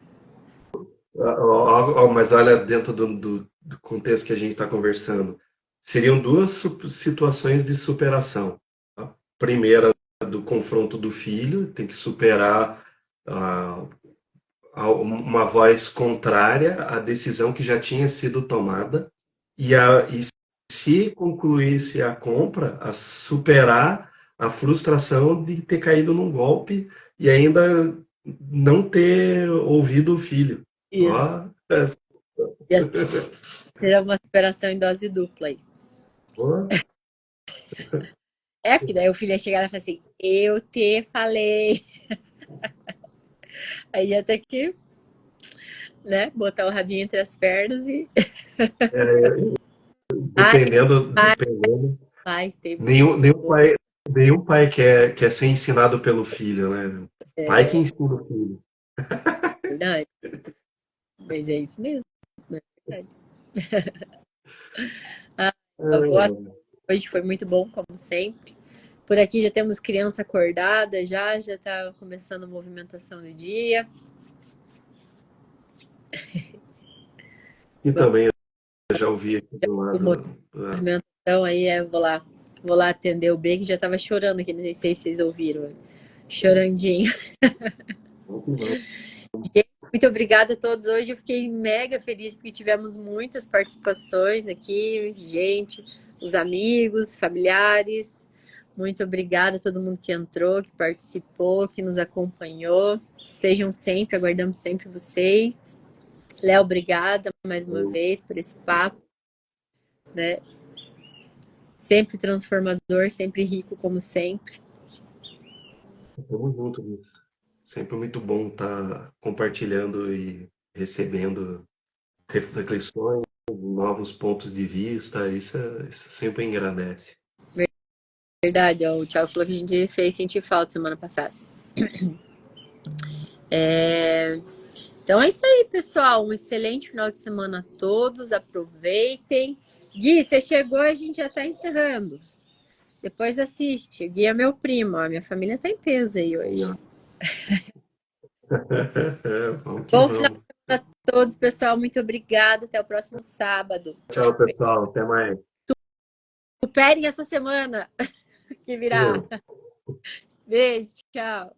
Mas olha, dentro do contexto que a gente está conversando, seriam duas situações de superação. A primeira, do confronto do filho, tem que superar ah, uma voz contrária à decisão que já tinha sido tomada, e se concluísse a compra, a superar a frustração de ter caído num golpe e ainda não ter ouvido o filho. Isso. Ó, E essa será uma superação em dose dupla aí. ó, É, porque daí o filho ia chegar e falar assim, eu te falei. Aí ia ter que, né, botar o rabinho entre as pernas e. Ai, dependendo, mas tem muito. nenhum pai quer ser ensinado pelo filho, né? Pai que ensina o filho. Verdade. Mas é isso mesmo. É verdade. A voz hoje foi muito bom, como sempre. Por aqui já temos criança acordada, já está começando a movimentação do dia. E também eu já ouvi aqui do O lado. movimentação aí, vou lá atender o B, que já estava chorando aqui, não sei se vocês ouviram. Chorandinho. Muito obrigada a todos. Hoje eu fiquei mega feliz porque tivemos muitas participações aqui, gente, os amigos, familiares. Muito obrigada a todo mundo que entrou, que participou, que nos acompanhou. Estejam sempre, aguardamos sempre vocês. Léo, obrigada mais uma vez por esse papo, né? Sempre transformador, sempre rico, como sempre. Tamo junto, Vitor. Sempre muito bom estar compartilhando e recebendo reflexões, novos pontos de vista. Isso sempre engrandece. Verdade, ó, o Thiago falou que a gente fez sentir falta semana passada. Então é isso aí, pessoal. Um excelente final de semana a todos. Aproveitem. Gui, você chegou, a gente já está encerrando. Depois assiste. Gui é meu primo, ó. Minha família tá em peso aí Aí, hoje. ó. Vamos que Bom final vamos. de semana a todos, pessoal. Muito obrigada. Até o próximo sábado. Tchau, pessoal. Até mais. Superem essa semana que virá. Show. Beijo, tchau.